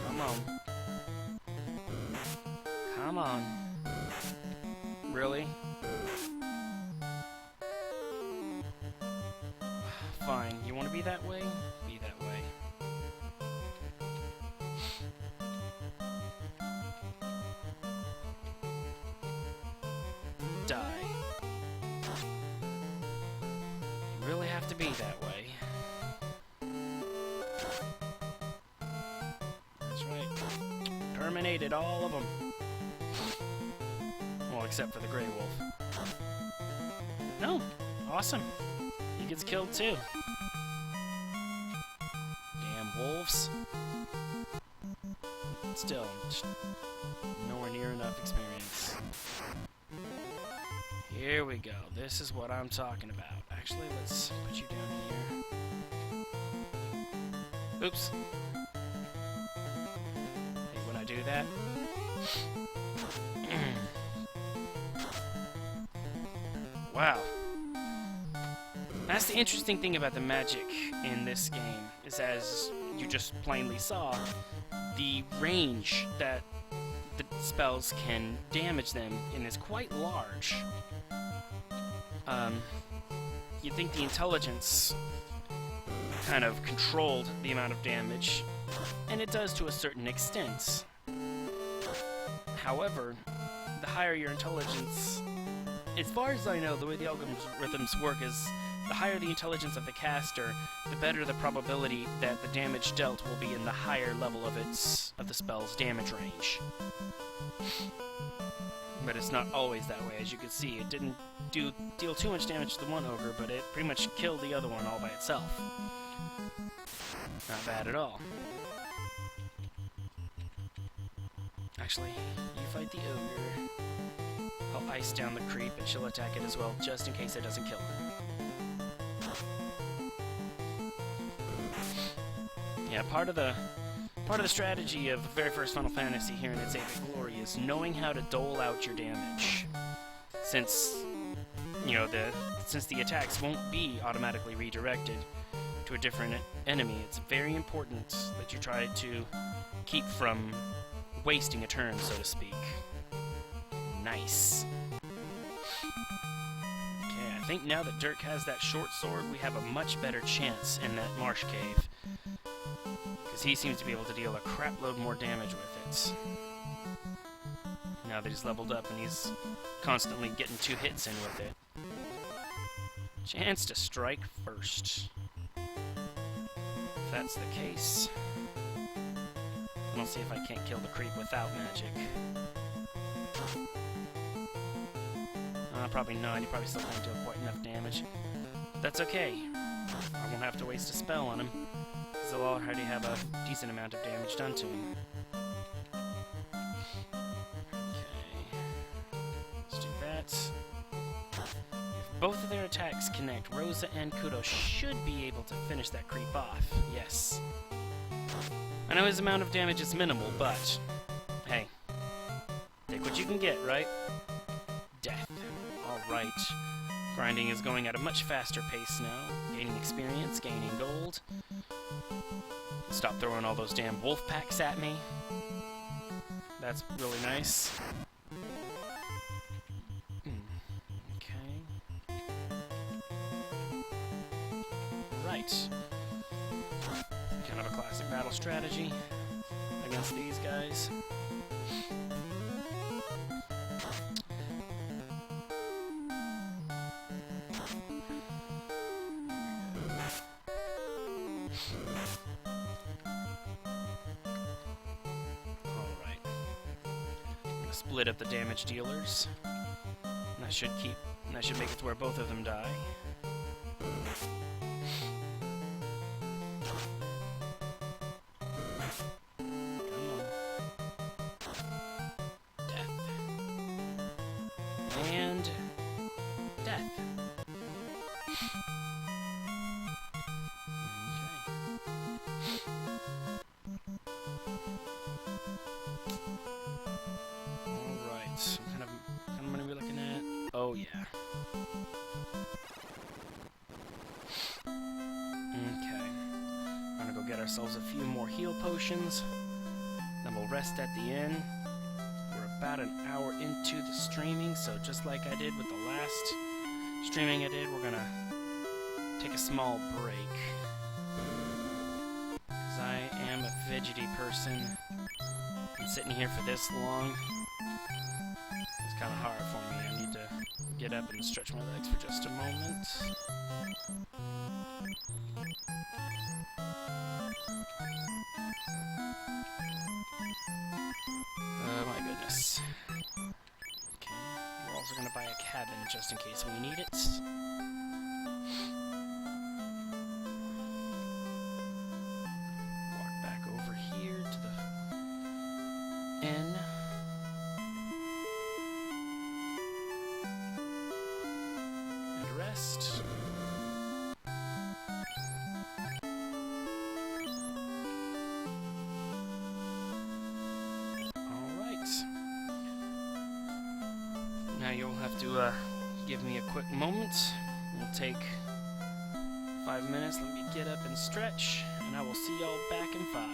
Come on. Come on. Really? Fine. You want to be that way? Be that way. Die. You really have to be that way. That's right. Terminated all of them. Well, except for the Grey Wolf. No. Awesome. He gets killed too. Damn wolves. Still, nowhere near enough experience. Here we go. This is what I'm talking about. Actually, let's put you down here. Oops. Hey, when I do that, Wow. That's the interesting thing about the magic in this game, is as you just plainly saw, the range that the spells can damage them in is quite large. You'd think the intelligence kind of controlled the amount of damage, and it does to a certain extent. However, the higher your intelligence, as far as I know, the way the algorithms work is the higher the intelligence of the caster, the better the probability that the damage dealt will be in the higher level of the spell's damage range. But it's not always that way. As you can see, it didn't deal too much damage to the one ogre, but it pretty much killed the other one all by itself. Not bad at all. Actually, you fight the ogre. I'll ice down the creep, and she'll attack it as well, just in case it doesn't kill her. Yeah, part of the strategy of the very first Final Fantasy here in its Age of Glory is knowing how to dole out your damage. Since, you know, since the attacks won't be automatically redirected to a different enemy, it's very important that you try to keep from wasting a turn, so to speak. Nice. Okay, I think now that Dirk has that short sword, we have a much better chance in that marsh cave. Because he seems to be able to deal a crapload more damage with it. Now that he's leveled up and he's constantly getting 2 hits in with it. Chance to strike first. If that's the case, I'll see if I can't kill the creep without magic. Probably not. He probably still can't do quite enough damage. That's okay. I won't have to waste a spell on him, because he'll already have a decent amount of damage done to him. Okay. Let's do that. If both of their attacks connect, Rosa and Kudo should be able to finish that creep off. Yes. I know his amount of damage is minimal, but hey, take what you can get, right? Death. Alright. Grinding is going at a much faster pace now. Gaining experience, gaining gold. Stop throwing all those damn wolf packs at me. That's really nice. Okay. Right. Kind of a classic battle strategy against these guys. Alright. I'm gonna split up the damage dealers. And that should make it to where both of them die. And death. Alright, what kind of money are we looking at? Oh yeah. Okay. We're gonna go get ourselves a few more heal potions. Then we'll rest at the inn. About an hour into the streaming, so just like I did with the last streaming I did, we're gonna take a small break. Because I am a fidgety person. And sitting here for this long, it's kind of hard for me. I need to get up and stretch my legs for just a moment. Oh my goodness. Okay, we're also gonna buy a cabin just in case we need it. Walk back over here to the inn. And rest. you'll have to give me a quick moment. It'll take 5 minutes. Let me get up and stretch, and I will see y'all back in 5.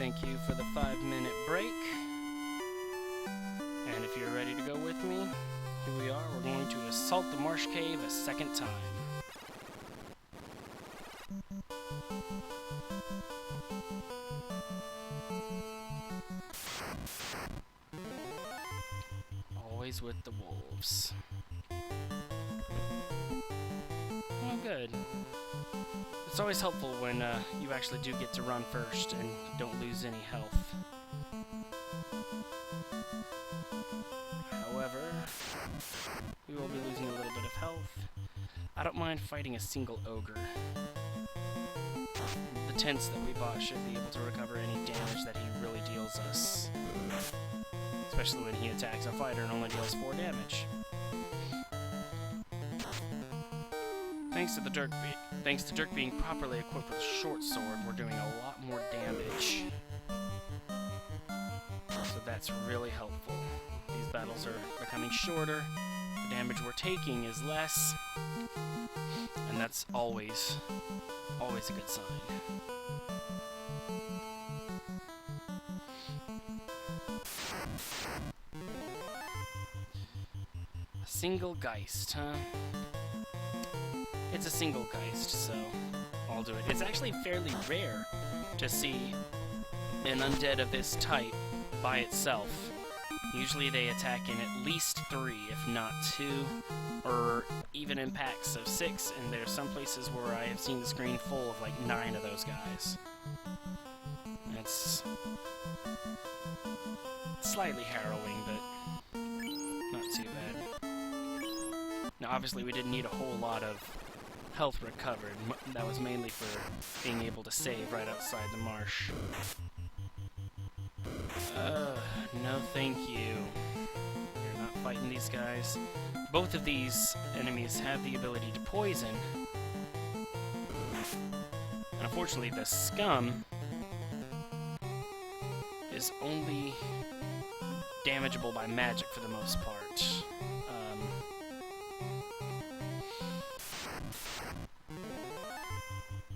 thank you for the 5-minute break. And if you're ready to go with me, here we are. We're going to assault the marsh cave a second time. Always with the wolves. Oh, good. It's always helpful when you actually do get to run first and don't lose any health. However, we will be losing a little bit of health. I don't mind fighting a single ogre. The tents that we bought should be able to recover any damage that he really deals us. Especially when he attacks a fighter and only deals 4 damage. Thanks to Dirk being properly equipped with a short sword, we're doing a lot more damage. So that's really helpful. These battles are becoming shorter, the damage we're taking is less, and that's always a good sign. A single Geist, huh? It's a single Geist, so I'll do it. It's actually fairly rare to see an undead of this type by itself. Usually they attack in at least 3, if not 2, or even in packs of 6, and there's some places where I have seen the screen full of like 9 of those guys. It's slightly harrowing, but not too bad. Now obviously we didn't need a whole lot of health recovered. That was mainly for being able to save right outside the marsh. No thank you. You're not fighting these guys. Both of these enemies have the ability to poison. And unfortunately, the scum is only damageable by magic for the most part.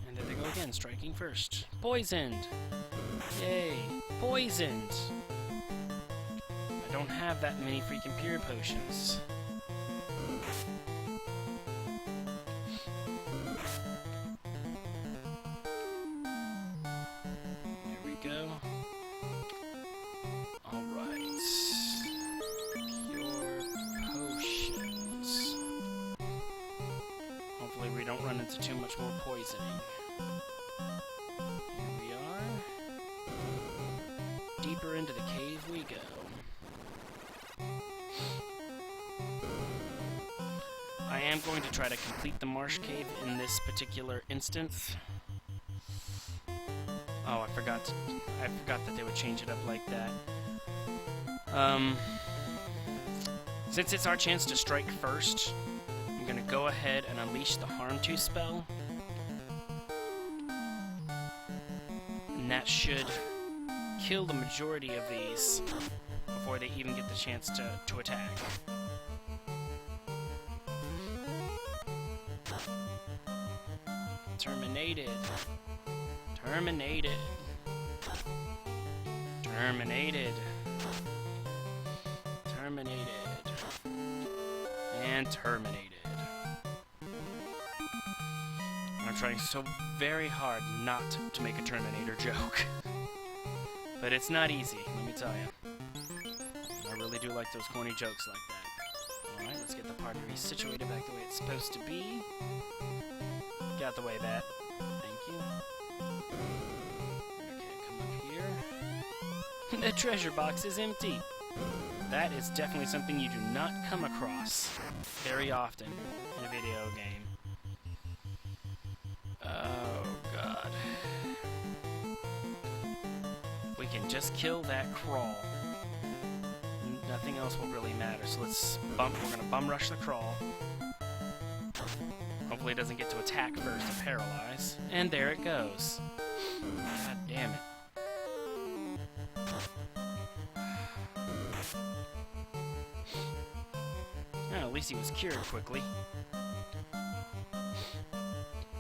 And there they go again, striking first. Poisoned! Yay! Poisoned! I don't have that many freaking pure potions. There we go. Alright. Pure potions. Hopefully we don't run into too much more poisoning. Here we are. Deeper into the cave we go. I am going to try to complete the marsh cave in this particular instance. Oh, I forgot that they would change it up like that. Since it's our chance to strike first, I'm gonna go ahead and unleash the Harm 2 spell. And that should kill the majority of these before they even get the chance to attack. Terminated. Terminated. Terminated. Terminated. And terminated. I'm trying so very hard not to make a Terminator joke. But it's not easy, let me tell you. I really do like those corny jokes like that. Alright, let's get the party resituated back the way it's supposed to be. Get out the way, Bat. Thank you. Okay, come up here. The treasure box is empty. That is definitely something you do not come across very often in a video game. Oh, God. We can just kill that crawl. Nothing else will really matter, so we're gonna bum rush the crawl. Hopefully it doesn't get to attack first and paralyze. And there it goes. God damn it. Well, at least he was cured quickly.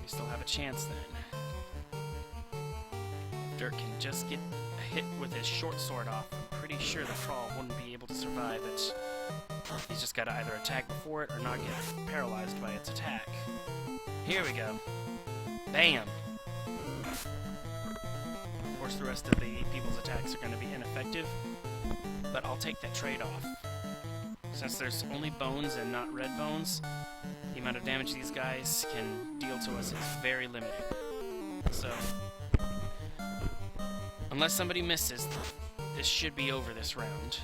We still have a chance then. Dirk can just get a hit with his short sword off, I'm pretty sure the troll wouldn't be able to survive it. He's just got to either attack before it or not get paralyzed by its attack. Here we go. Bam! Of course, the rest of the people's attacks are going to be ineffective, but I'll take that trade-off. Since there's only bones and not red bones, the amount of damage these guys can deal to us is very limited. So, unless somebody misses, this should be over this round.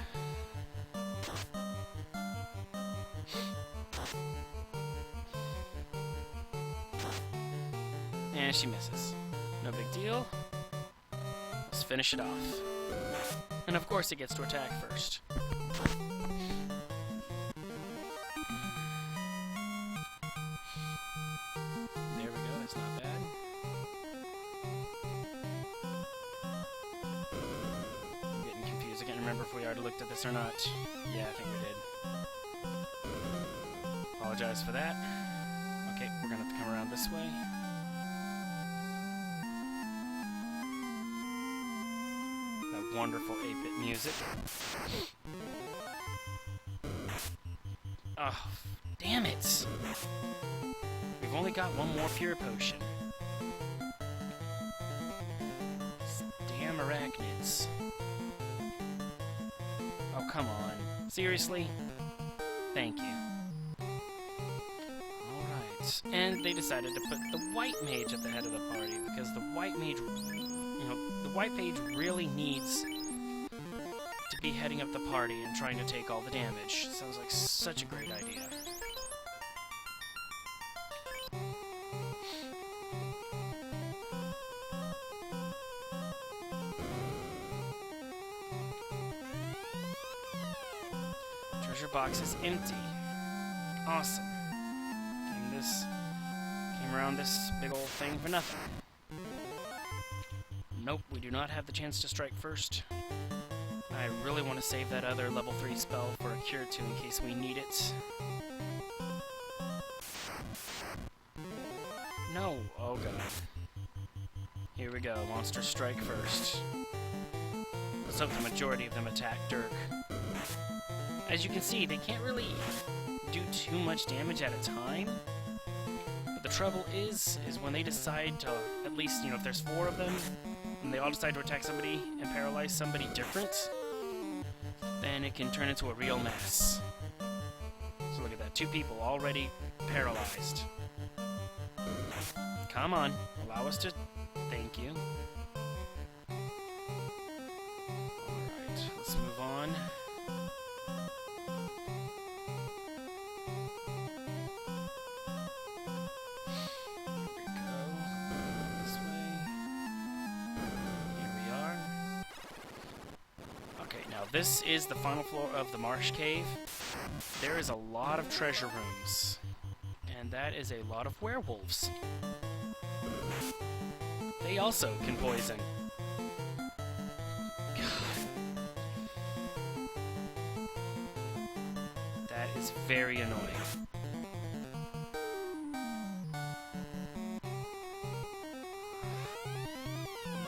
And she misses. No big deal. Let's finish it off. And of course it gets to attack first. There we go, that's not bad. I'm getting confused. I can't remember if we already looked at this or not. Yeah, I think we did. Apologize for that. Okay, we're gonna have to come around this way. That wonderful 8-bit music. Oh, damn it! We've only got one more pure potion. These damn arachnids. Oh, come on. Seriously? Thank you. Alright. And they decided to put the white mage at the head of the party, because the white mage, the white mage really needs to be heading up the party and trying to take all the damage. Sounds like such a great idea. Treasure box is empty. Awesome. Came around this big old thing for nothing. Nope, we do not have the chance to strike first. I really want to save that other level 3 spell for a Cure 2 in case we need it. No! Oh god. Here we go, monster strike first. Let's hope the majority of them attack Dirk. As you can see, they can't really do too much damage at a time. But the trouble is when they decide to, at least, if there's 4 of them, and they all decide to attack somebody and paralyze somebody different, then it can turn into a real mess. So look at that, 2 people already paralyzed. Come on, allow us to... Thank you. Alright, let's move on. This is the final floor of the Marsh Cave. There is a lot of treasure rooms, and that is a lot of werewolves. They also can poison. God. That is very annoying.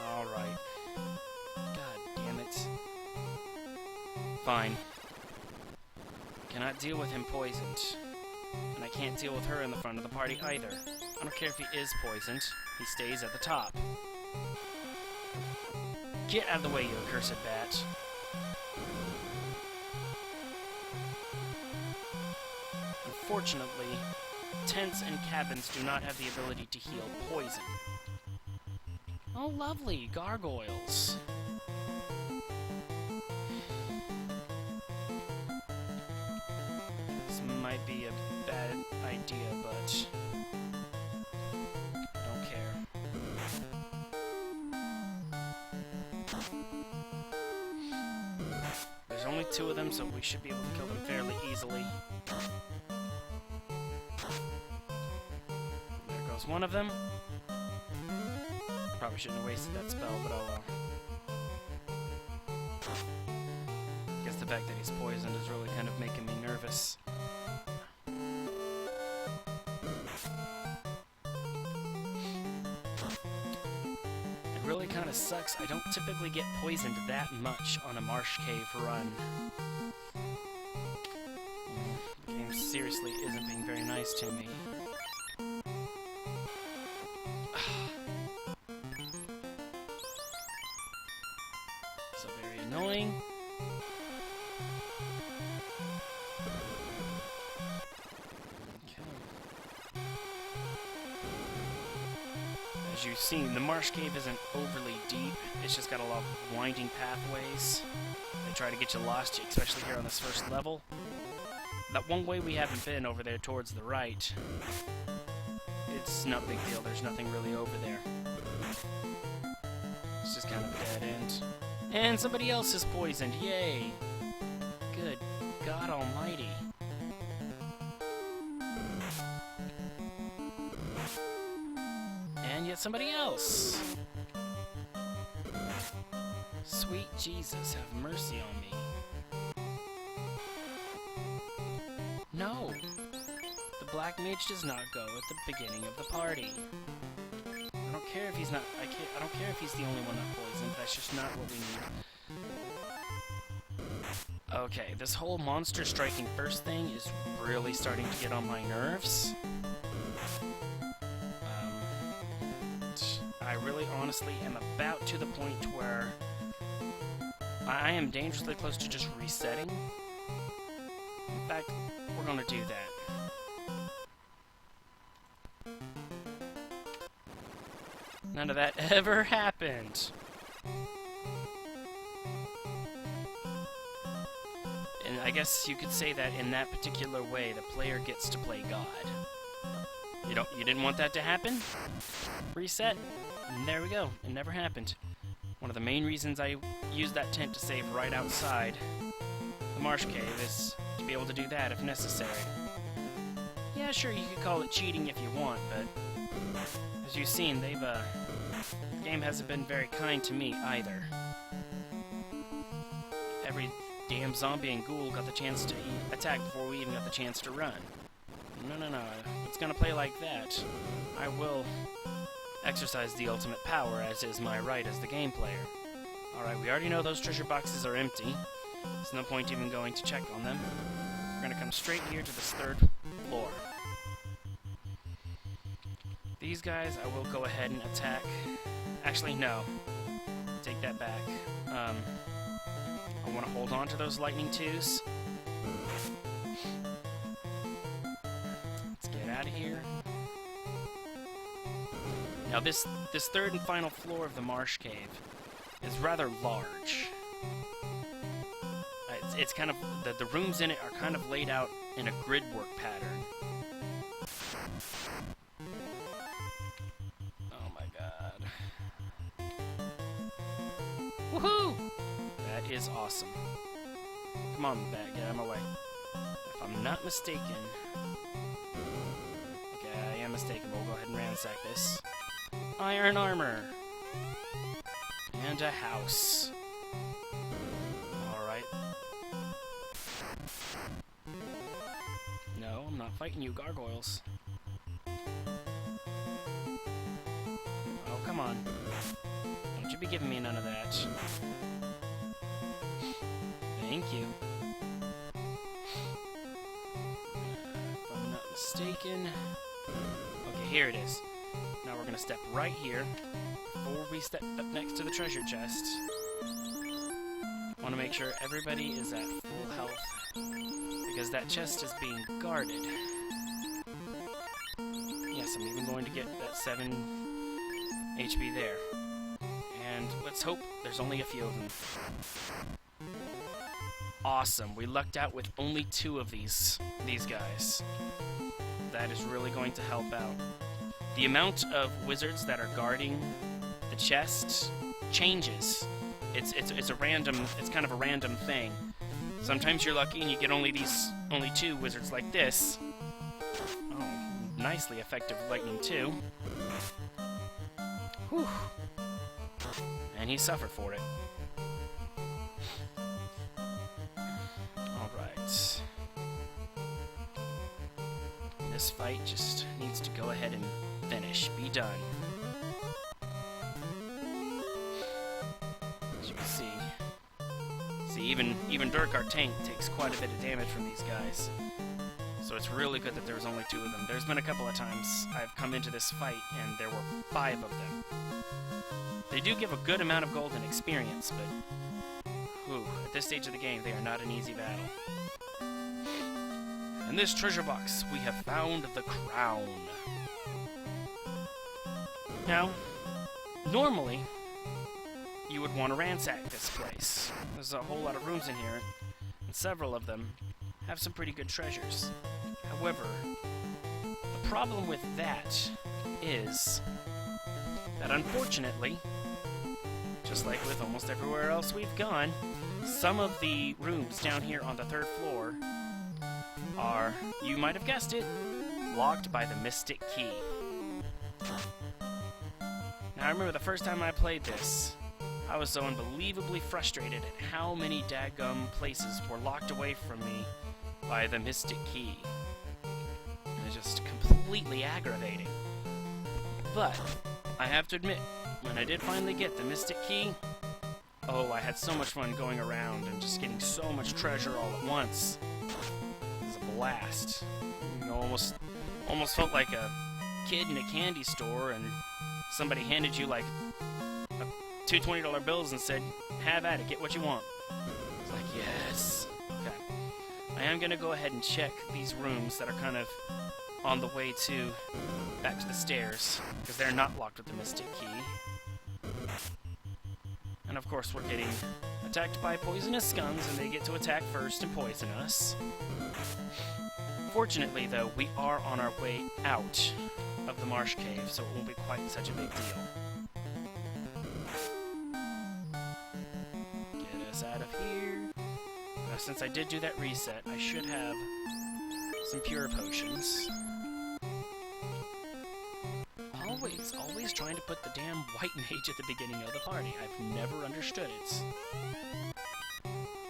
Alright. God damn it. Fine. Cannot deal with him poisoned. And I can't deal with her in the front of the party either. I don't care if he is poisoned, he stays at the top. Get out of the way, you accursed bat. Unfortunately, tents and cabins do not have the ability to heal poison. Oh, lovely, gargoyles. Might be a bad idea, but I don't care. There's only 2 of them, so we should be able to kill them fairly easily. There goes one of them. Probably shouldn't have wasted that spell, but oh well. I guess the fact that he's poisoned is really kind of making me nervous. of sucks. I don't typically get poisoned that much on a marsh cave run. The game seriously isn't being very nice to me. So very annoying. As you've seen, the marsh cave isn't overly deep. It's just got a lot of winding pathways. They try to get you lost, especially here on this first level. That one way we haven't been over there towards the right, it's no big deal. There's nothing really over there. It's just kind of a dead end. And somebody else is poisoned. Yay! Good God almighty. And yet somebody else. Sweet Jesus, have mercy on me. No! The black mage does not go at the beginning of the party. I don't care if he's not. I don't care if he's the only one not poisoned. That's just not what we need. Okay, this whole monster striking first thing is really starting to get on my nerves. I really honestly am about to the point where I am dangerously close to just resetting. In fact, we're gonna do that. None of that ever happened. And I guess you could say that in that particular way, the player gets to play God. You didn't want that to happen? Reset? And there we go. It never happened. One of the main reasons I used that tent to save right outside the marsh cave is to be able to do that if necessary. Yeah, sure, you could call it cheating if you want, but as you've seen, the game hasn't been very kind to me either. Every damn zombie and ghoul got the chance to attack before we even got the chance to run. No, it's gonna play like that. I will exercise the ultimate power, as is my right as the game player. Alright, we already know those treasure boxes are empty. There's no point even going to check on them. We're gonna come straight here to this third floor. These guys, I will go ahead and attack. Actually, no. Take that back. I want to hold on to those lightning twos. Let's get out of here. Now this third and final floor of the marsh cave is rather large. It's kind of, the rooms in it are kind of laid out in a grid work pattern. Oh my god. Woohoo! That is awesome. Come on, bat, get out of my way. If I'm not mistaken... Okay, I am mistaken, but we'll go ahead and ransack this. Iron armor! And a house. Alright. No, I'm not fighting you, gargoyles. Oh, come on. Don't you be giving me none of that. Thank you. If I'm not mistaken... Okay, here it is. Now we're gonna step right here. Before we step up next to the treasure chest, I want to make sure everybody is at full health, because that chest is being guarded. Yes, I'm even going to get that 7 HP there. And let's hope there's only a few of them. Awesome, we lucked out with only 2 of these guys. That is really going to help out. The amount of wizards that are guarding the chest changes. It's a random, it's kind of a random thing. Sometimes you're lucky and you get only 2 wizards like this. Oh, nicely effective lightning too. Whew. And he suffered for it. Alright. This fight just needs to go ahead and finish. Be done. even Dirk, our tank, takes quite a bit of damage from these guys. So it's really good that there was only 2 of them. There's been a couple of times I've come into this fight and there were 5 of them. They do give a good amount of gold and experience, but whew, at this stage of the game, they are not an easy battle. In this treasure box, we have found the crown. Now, normally, you would want to ransack this place. There's a whole lot of rooms in here, and several of them have some pretty good treasures. However, the problem with that is that unfortunately, just like with almost everywhere else we've gone, some of the rooms down here on the 3rd floor are, you might have guessed it, locked by the Mystic Key. Now, I remember the first time I played this, I was so unbelievably frustrated at how many daggum places were locked away from me by the Mystic Key. It was just completely aggravating. But, I have to admit, when I did finally get the Mystic Key, oh, I had so much fun going around and just getting so much treasure all at once. It was a blast. You know, almost felt like a kid in a candy store and somebody handed you like 2 $20 bills and said, have at it, get what you want. It's like, yes. Okay. I am going to go ahead and check these rooms that are kind of on the way back to the stairs, because they're not locked with the Mystic Key. And of course we're getting attacked by poisonous scums, and they get to attack first and poison us. Fortunately, though, we are on our way out of the marsh cave, so it won't be quite such a big deal. Get us out of here. Now, since I did do that reset, I should have some pure potions. Always trying to put the damn white mage at the beginning of the party. I've never understood it.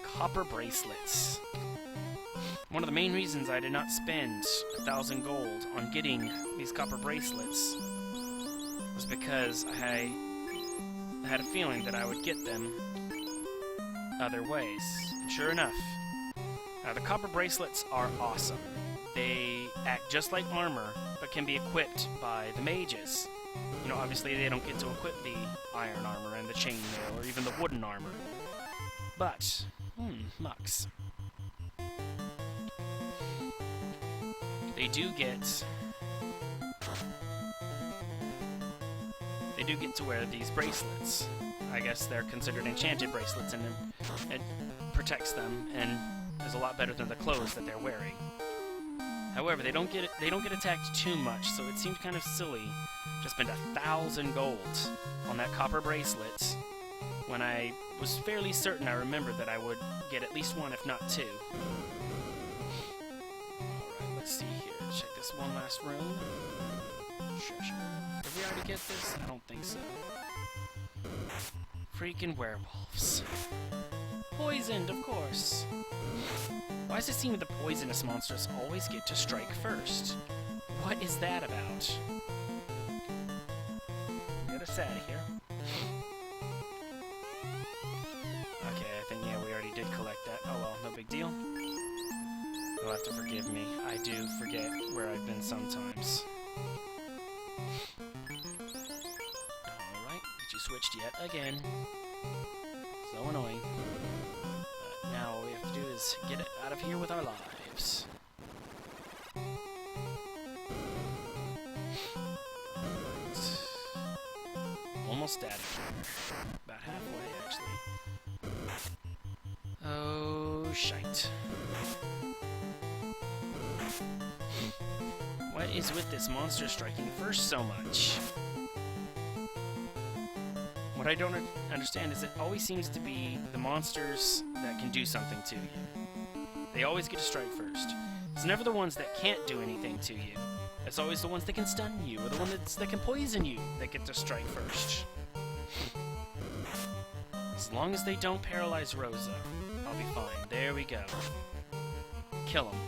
Copper bracelets. One of the main reasons I did not spend 1,000 gold on getting these copper bracelets was because I had a feeling that I would get them other ways. And sure enough, the copper bracelets are awesome. They act just like armor, but can be equipped by the mages. You know, obviously they don't get to equip the iron armor and the chainmail or even the wooden armor. But, mucks. They do get to wear these bracelets. I guess they're considered enchanted bracelets, and it protects them and is a lot better than the clothes that they're wearing. However, they don't get attacked too much, so it seemed kind of silly to spend 1,000 gold on that copper bracelet when I was fairly certain I remembered that I would get at least 1, if not 2. Alright, let's see here. Check this one last room. Treasure. Did we already get this? I don't think so. Freaking werewolves. Poisoned, of course. Why does it seem that the poisonous monsters always get to strike first? What is that about? Get us out of here. Okay, I think, yeah, we already did collect that. Oh well, no big deal. You'll have to forgive me. I do forget where I've been sometimes. Alright, but you switched yet again. So annoying. But now all we have to do is get it out of here with our lives. Almost out of here. About halfway, actually. Oh, shite. What is with this monster striking first so much? What I don't understand is it always seems to be the monsters that can do something to you. They always get to strike first. It's never the ones that can't do anything to you. It's always the ones that can stun you, or the ones that can poison you, that get to strike first. As long as they don't paralyze Rosa, I'll be fine. There we go. Kill him.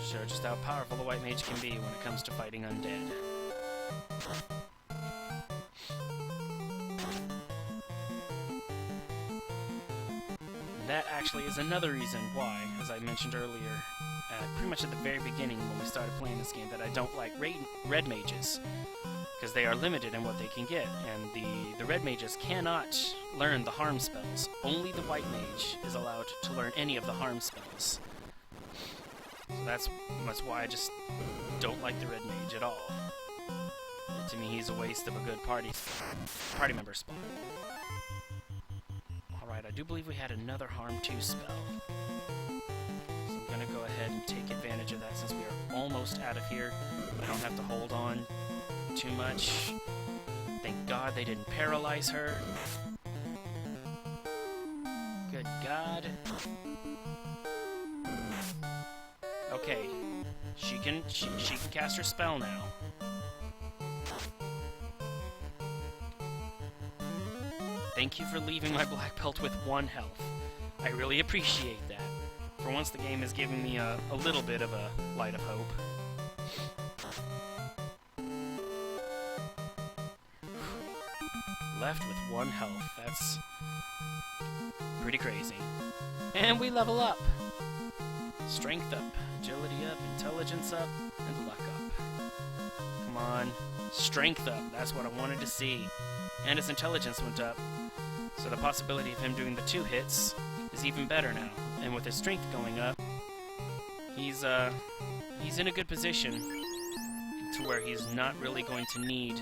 Show just how powerful the White Mage can be when it comes to fighting undead. that actually is another reason why, as I mentioned earlier, pretty much at the very beginning when we started playing this game, that I don't like red mages, because they are limited in what they can get, and the red mages cannot learn the harm spells. Only the white mage is allowed to learn any of the harm spells. So that's why I just don't like the red mage at all. To me, he's a waste of a good party member spot. Alright, I do believe we had another Harm 2 spell. So I'm gonna go ahead and take advantage of that since we are almost out of here. I don't have to hold on too much. Thank God they didn't paralyze her. Good God. Okay, she can cast her spell now. Thank you for leaving my black belt with 1 health. I really appreciate that. For once, the game is giving me a little bit of a light of hope. Left with 1 health. That's pretty crazy. And we level up. Strength up, agility up, intelligence up, and luck up. Come on. Strength up. That's what I wanted to see. And his intelligence went up. So the possibility of him doing the 2 hits is even better now. And with his strength going up, he's in a good position to where he's not really going to need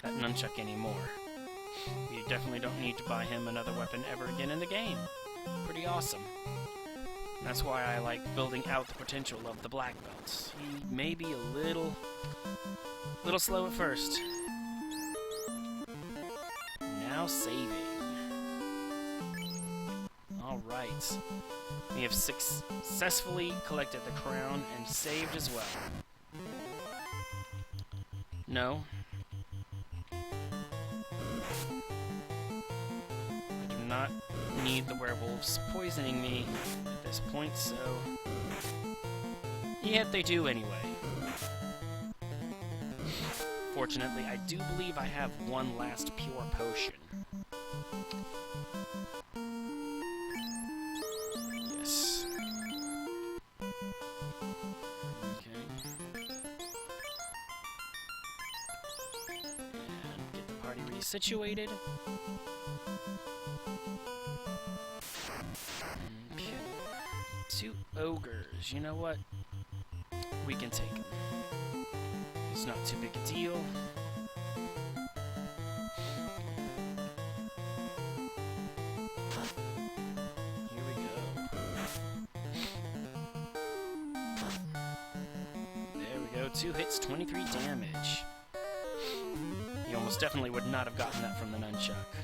that nunchuck anymore. You definitely don't need to buy him another weapon ever again in the game. Pretty awesome. And that's why I like building out the potential of the black belts. He may be a little slow at first. Now saving. Alright. We have successfully collected the crown and saved as well. No. I do not need the werewolves poisoning me at this point, so... Yet they do anyway. Fortunately, I do believe I have 1 last pure potion. Yes. Okay. And get the party resituated. Okay. 2 ogres. You know what? We can take them. It's not too big a deal. Here we go. There we go. 2 hits, 23 damage. You almost definitely would not have gotten that from the nunchuck.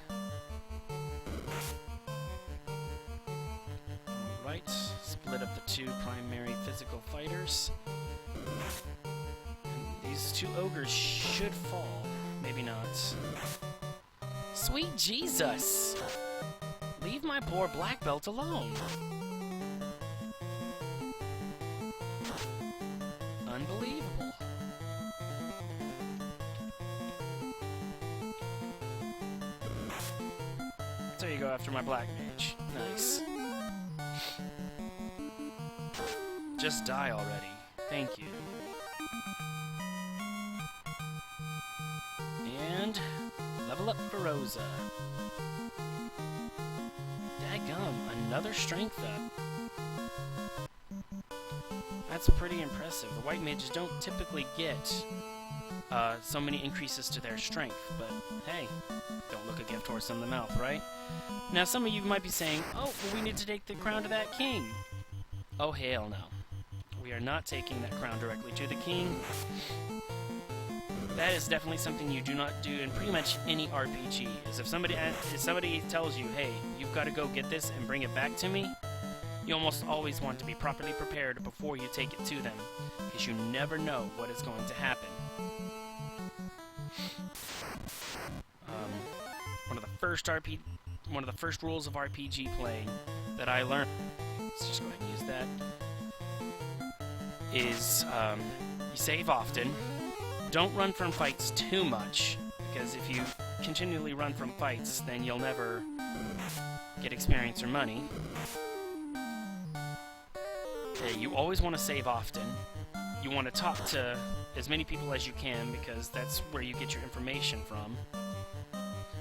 Alright. Split up the 2 primary physical fighters. These 2 ogres should fall. Maybe not. Sweet Jesus! Leave my poor black belt alone. Unbelievable. So you go after my black mage. Nice. Just die already. Thank you. And level up for Rosa. Dadgum, another strength up. That's pretty impressive. The white mages don't typically get so many increases to their strength, but hey, don't look a gift horse in the mouth, right? Now some of you might be saying, oh, well, we need to take the crown to that king. Oh, hell no. We are not taking that crown directly to the king. That is definitely something you do not do in pretty much any RPG. Is if somebody tells you, hey, you've got to go get this and bring it back to me, you almost always want to be properly prepared before you take it to them, because you never know what is going to happen. One of the first rules of RPG playing that I learned, let's just go ahead and use that, is you save often. Don't run from fights too much, because if you continually run from fights, then you'll never get experience or money. You always want to save often. You want to talk to as many people as you can because that's where you get your information from.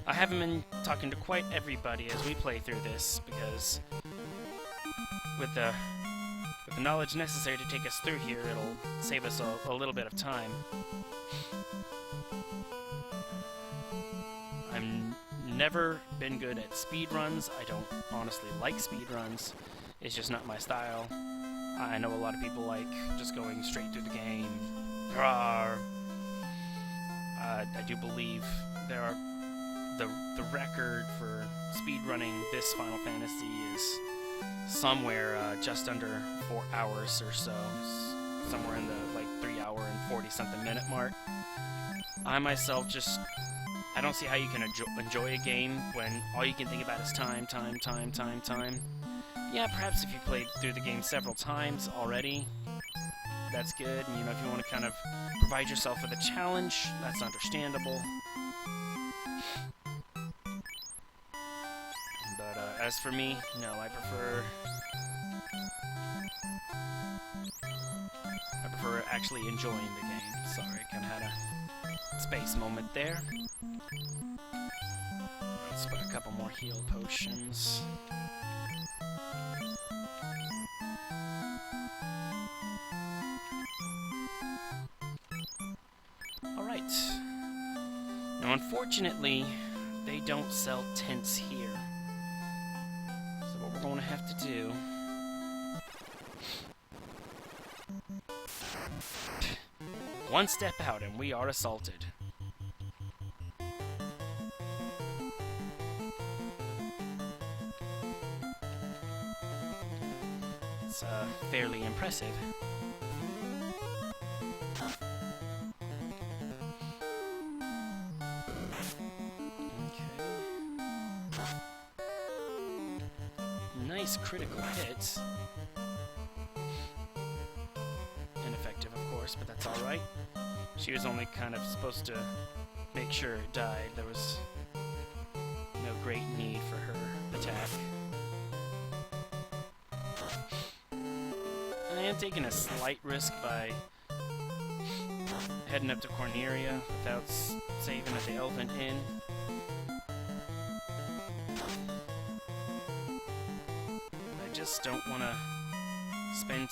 I haven't been talking to quite everybody as we play through this because with the knowledge necessary to take us through here, it'll save us a little bit of time. I've never been good at speed runs. I don't honestly like speed runs. It's just not my style. I know a lot of people like just going straight through the game. I do believe there are the record for speed running this Final Fantasy is somewhere just under 4 hours or so, somewhere in the like 3 hour and 40-something minute mark. I myself I don't see how you can enjoy a game when all you can think about is time. Yeah, perhaps if you played through the game several times already, that's good. And, if you want to kind of provide yourself with a challenge, that's understandable. But as for me, no, I prefer actually enjoying the game. Sorry, kind of had a space moment there. Let's put a couple more heal potions. Alright. Now, unfortunately, they don't sell tents here. So what we're going to have to do... one step out and we are assaulted. It's fairly impressive. Nice critical hits. Ineffective, of course, but that's alright. She was only kind of supposed to make sure it died. There was no great need for her attack. I am taking a slight risk by heading up to Corneria without saving at the Elven Inn. I just don't want to spend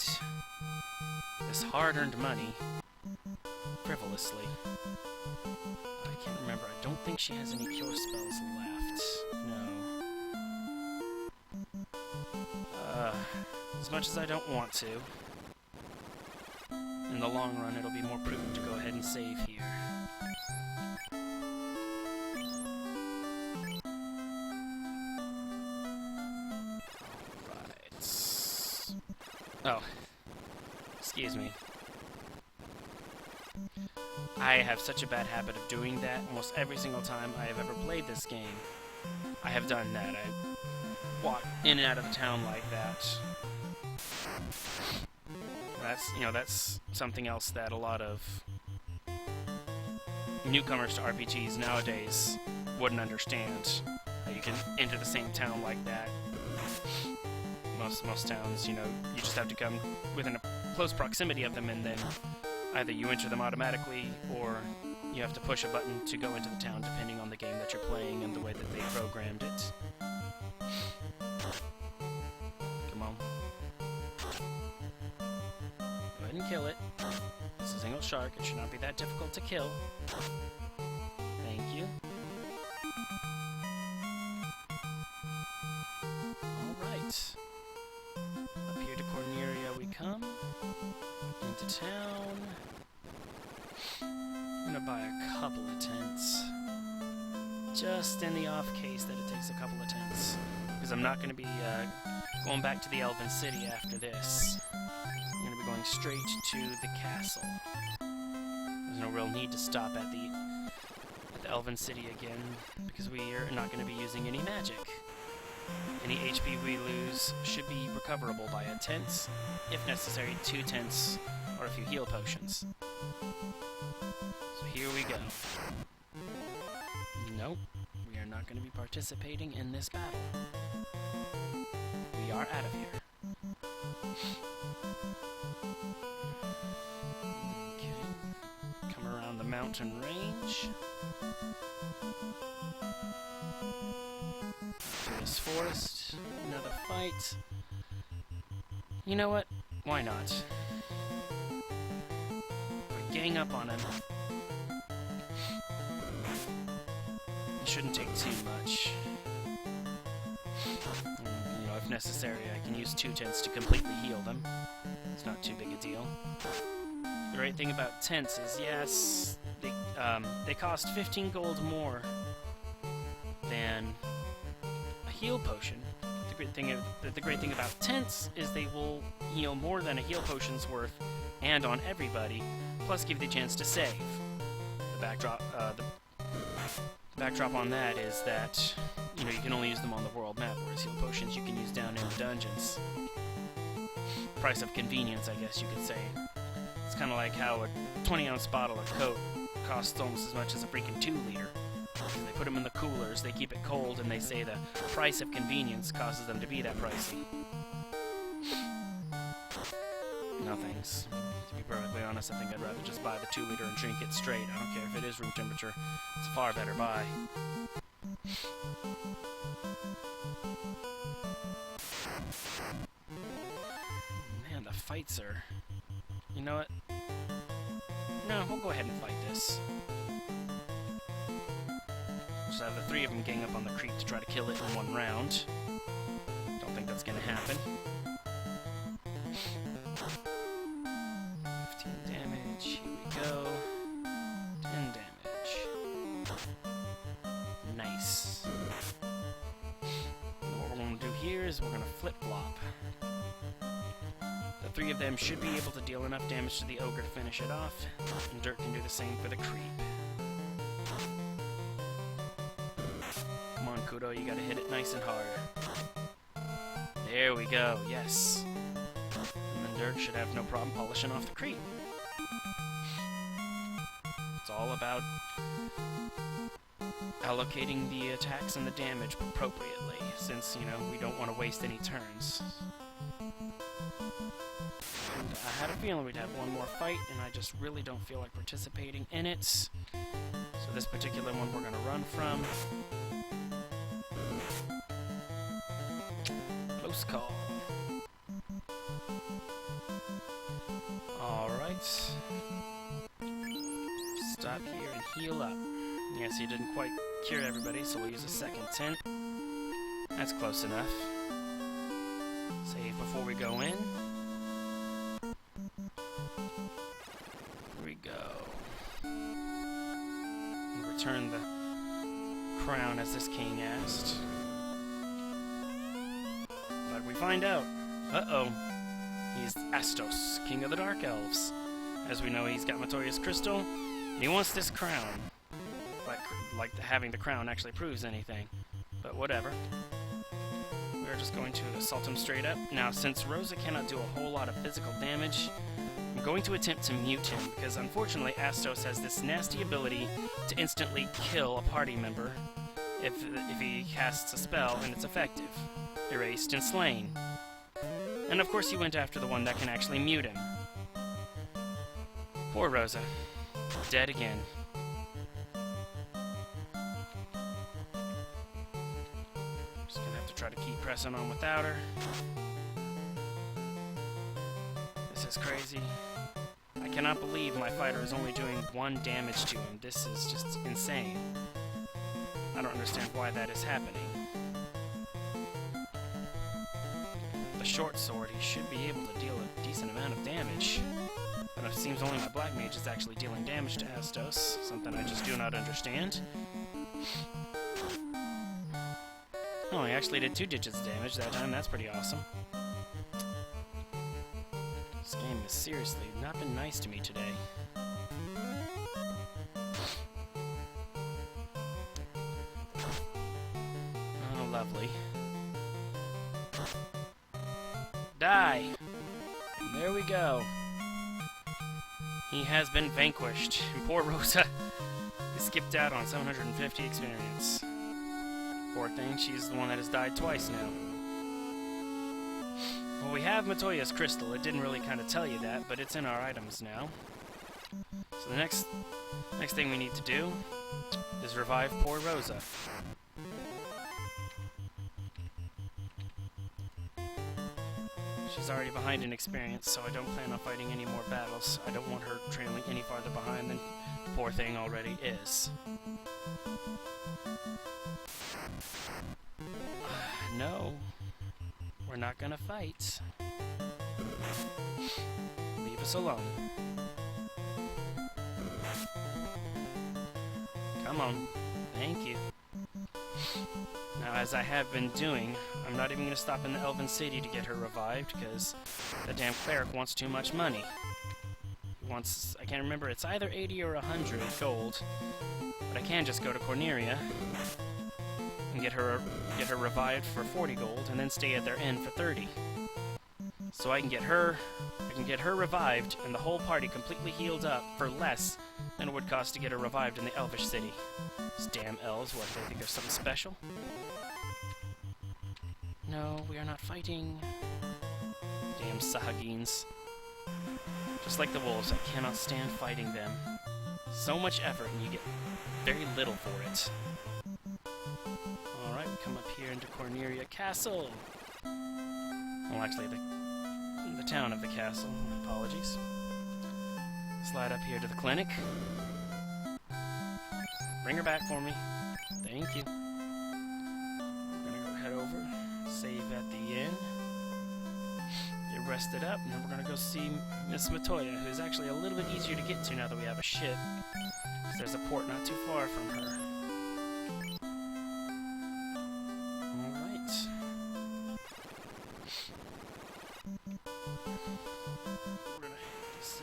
this hard-earned money frivolously. I can't remember. I don't think she has any cure spells left. No. As much as I don't want to, in the long run it'll be more prudent to go ahead and save here. Oh, excuse me. I have such a bad habit of doing that almost every single time I have ever played this game. I have done that. I walk in and out of the town like that. That's something else that a lot of newcomers to RPGs nowadays wouldn't understand. How you can enter the same town like that. Most towns, you just have to come within a close proximity of them, and then either you enter them automatically, or you have to push a button to go into the town, depending on the game that you're playing and the way that they programmed it. Come on. Go ahead and kill it. It's a single shark. It should not be that difficult to kill. Thank you. Alright. Up here to Corneria we come. Into town. I'm gonna buy a couple of tents. Just in the off case that it takes a couple of tents. Because I'm not gonna be going back to the Elven City after this. I'm gonna be going straight to the castle. There's no real need to stop at the Elven City again, because we are not gonna be using any magic. Any HP we lose should be recoverable by a tent, if necessary 2 tents, or a few heal potions. So here we go. Nope. No, we are not going to be participating in this battle. We are out of here. Okay. Come around the mountain range. To this forest. Another fight. You know what? Why not? We gang up on him. It shouldn't take too much. You know, if necessary, I can use 2 tents to completely heal them. It's not too big a deal. The great thing about tents is, yes, they cost 15 gold more than a heal potion. The great thing about tents is they will heal more than a heal potion's worth, and on everybody, plus give you the chance to save. The backdrop on that is that, you know, you can only use them on the world map, whereas heal potions you can use down in the dungeons. Price of convenience, I guess you could say. It's kind of like how a 20-ounce bottle of Coke costs almost as much as a freaking 2-liter. They put them in the coolers, they keep it cold, and they say the price of convenience causes them to be that pricey. No thanks. To be perfectly honest, I think I'd rather just buy the 2-liter and drink it straight. I don't care if it is room temperature. It's a far better buy. Man, the fights are... You know what? No, we'll go ahead and fight this. Just have the 3 of them gang up on the creek to try to kill it in 1 round. Don't think that's gonna happen. 15 damage, here we go. 10 damage. Nice. And what we're gonna do here is we're gonna flip-flop. The 3 of them should be able to deal enough damage to the ogre to finish it off, and Dirt can do the same for the creep. Come on, Kudo, you gotta hit it nice and hard. There we go, yes. And then Dirt should have no problem polishing off the creep. It's all about allocating the attacks and the damage appropriately, since, you know, we don't want to waste any turns. And I had a feeling we'd have one more fight, and I just really don't feel like participating in it. So this particular one we're gonna run from. Close call. Alright. Stop here and heal up. Yes, he didn't quite cure everybody, so we'll use a second tent. That's close enough. Save before we go in. Here we go. And return the crown as this king asked. But we find out. Uh-oh. He's Astos, king of the Dark Elves. As we know, he's got Matoria's crystal, and he wants this crown. Like having the crown actually proves anything. But whatever. We're just going to assault him straight up. Now, since Rosa cannot do a whole lot of physical damage, I'm going to attempt to mute him, because unfortunately Astos has this nasty ability to instantly kill a party member if he casts a spell and it's effective. Erased and slain. And of course he went after the one that can actually mute him. Poor Rosa. Dead again. Just gonna have to try to keep pressing on without her. This is crazy. I cannot believe my fighter is only doing 1 damage to him. This is just insane. I don't understand why that is happening. The short sword, he should be able to deal a decent amount of damage. But it seems only my black mage is actually dealing damage to Astos, something I just do not understand. Oh, he actually did 2 digits of damage that time, that's pretty awesome. This game has seriously not been nice to me today. Oh, lovely. Die! And there we go. He has been vanquished. And poor Rosa is skipped out on 750 experience. Poor thing, she's the one that has died twice now. Well, we have Matoya's crystal. It didn't really kind of tell you that, but it's in our items now. So the next thing we need to do is revive poor Rosa. She's already behind in experience, so I don't plan on fighting any more battles. I don't want her trailing any farther behind than the poor thing already is. No, we're not gonna fight. Leave us alone. Come on. Thank you. Now, as I have been doing, I'm not even going to stop in the Elven City to get her revived, because the damn cleric wants too much money. He wants, I can't remember, it's either 80 or 100 gold, but I can just go to Corneria and get her revived for 40 gold, and then stay at their inn for 30. So I can get her revived, and the whole party completely healed up for less than it would cost to get her revived in the Elvish City. These damn elves, what, they think they're something special? No, we are not fighting. Damn Sahagins. Just like the wolves, I cannot stand fighting them. So much effort, and you get very little for it. Alright, we come up here into Corneria Castle. Well, actually, the town of the castle. Apologies. Slide up here to the clinic. Bring her back for me. Thank you. I'm gonna go head over, save at the inn, get rested up, and then we're gonna go see Miss Matoya, who's actually a little bit easier to get to now that we have a ship. Because there's a port not too far from her. Alright. We're gonna hit this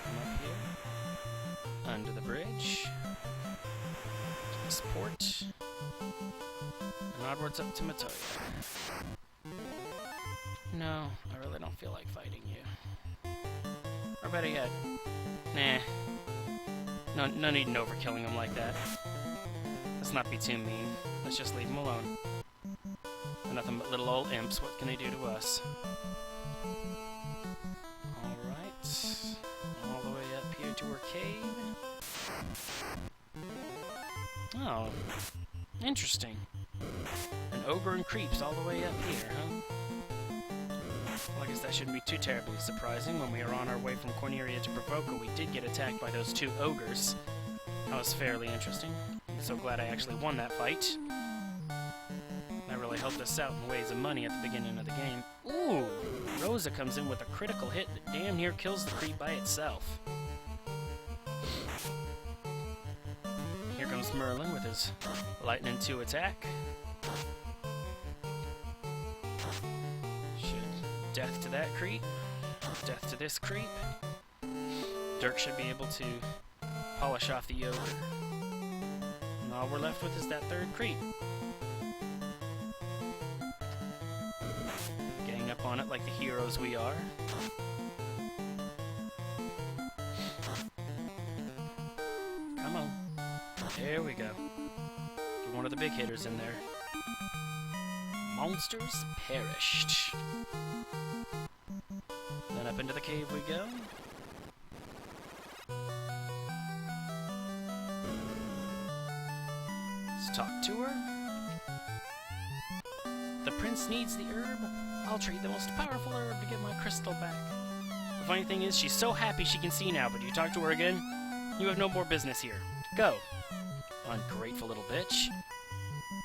come up here. Under the bridge. To this port. And onwards up to Matoya. No, I really don't feel like fighting you. Or better yet, nah. No need in overkilling him like that. Let's not be too mean. Let's just leave him alone. They're nothing but little old imps. What can they do to us? Alright. All the way up here to her cave. Oh. Interesting. An ogre and creeps all the way up here, huh? Well, I guess that shouldn't be too terribly surprising. When we were on our way from Corneria to Provoca, we did get attacked by those two ogres. That was fairly interesting. I'm so glad I actually won that fight. That really helped us out in ways of money at the beginning of the game. Ooh! Rosa comes in with a critical hit that damn near kills the creep by itself. Here comes Merlin with his Lightning 2 attack. Death to that creep. Death to this creep. Dirk should be able to polish off the ogre. And all we're left with is that third creep. Gang up on it like the heroes we are. Come on. There we go. Get one of the big hitters in there. Monsters perished. Then up into the cave we go. Let's talk to her. The prince needs the herb. I'll trade the most powerful herb to get my crystal back. The funny thing is, she's so happy she can see now, but you talk to her again, you have no more business here. Go. Ungrateful little bitch.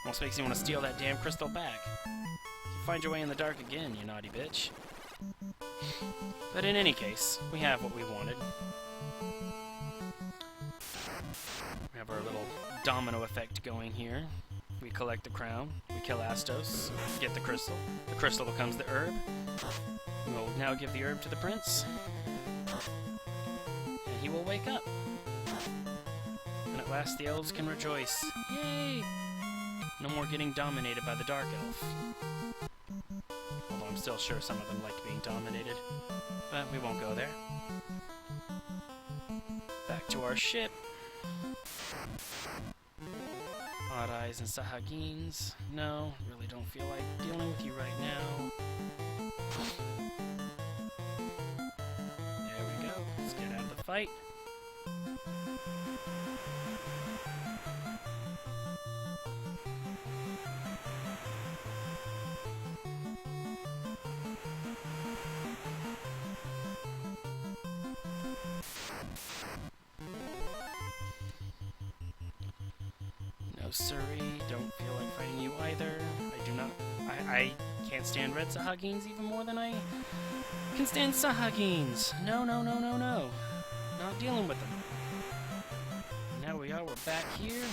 Almost makes me want to steal that damn crystal back. You find your way in the dark again, you naughty bitch. But in any case, we have what we wanted. We have our little domino effect going here. We collect the crown, we kill Astos, get the crystal. The crystal becomes the herb. We'll now give the herb to the prince. And he will wake up. And at last the elves can rejoice. Yay! No more getting dominated by the dark elf. Although I'm still sure some of them like being dominated. But we won't go there. Back back to our ship. Odd Eyes and Sahagins. No, really don't feel like dealing with you right now. There we go. Let's get out of the fight. No, sorry, don't feel like fighting you either. I do not. I can't stand red Sahagins even more than I can stand Sahagins. No, no, no, no, no. Not dealing with them. Now we are, we're back here.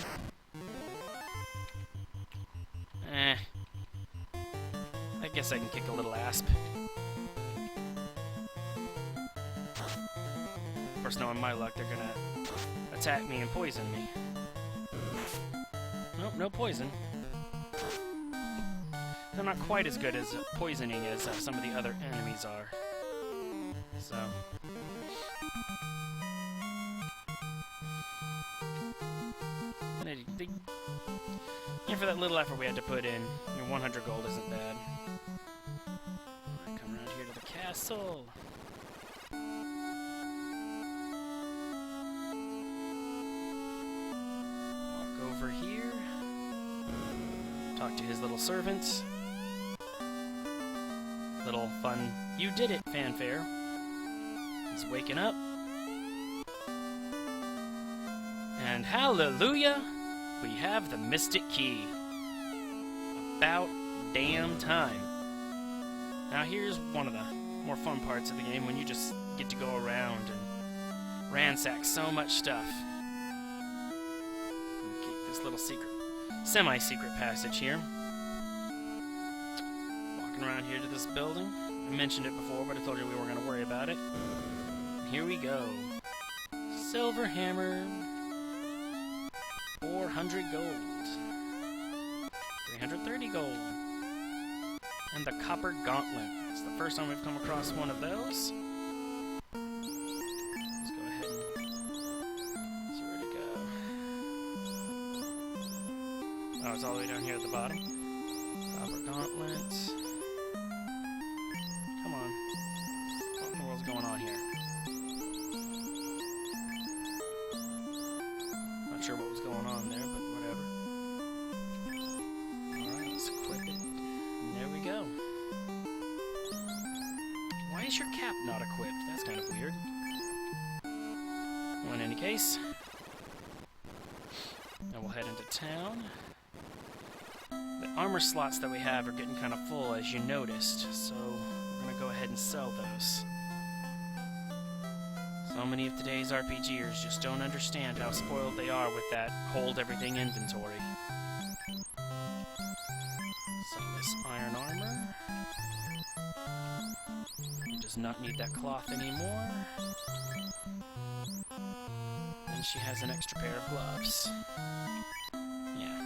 I guess I can kick a little asp. Of course, knowing my luck, they're gonna attack me and poison me. Nope, no poison. They're not quite as good as poisoning as some of the other enemies are. So... And for that little effort we had to put in, 100 gold isn't bad. Alright, come around here to the castle. Walk over here. Talk to his little servant. Little fun, you did it fanfare. He's waking up. And hallelujah! We have the Mystic Key. About damn time. Now here's one of the more fun parts of the game when you just get to go around and ransack so much stuff. Keep this little secret, semi-secret passage here. Walking around here to this building. I mentioned it before, but I told you we weren't going to worry about it. And here we go. Silver hammer. 400 gold. 330 gold. And the copper gauntlet. It's the first time we've come across one of those. Let's go ahead and see where to go. Oh, it's all the way down here at the bottom. Copper gauntlet. Come on. What in the world's going on here? Not sure what was going on there, but whatever. Alright, let's equip it. And there we go. Why is your cap not equipped? That's kind of weird. Well, in any case, now we'll head into town. The armor slots that we have are getting kind of full, as you noticed, so we're going to go ahead and sell those. So many of today's RPGers just don't understand how spoiled they are with that hold everything inventory. Sell this iron armor. It does not need that cloth anymore. And she has an extra pair of gloves. Yeah.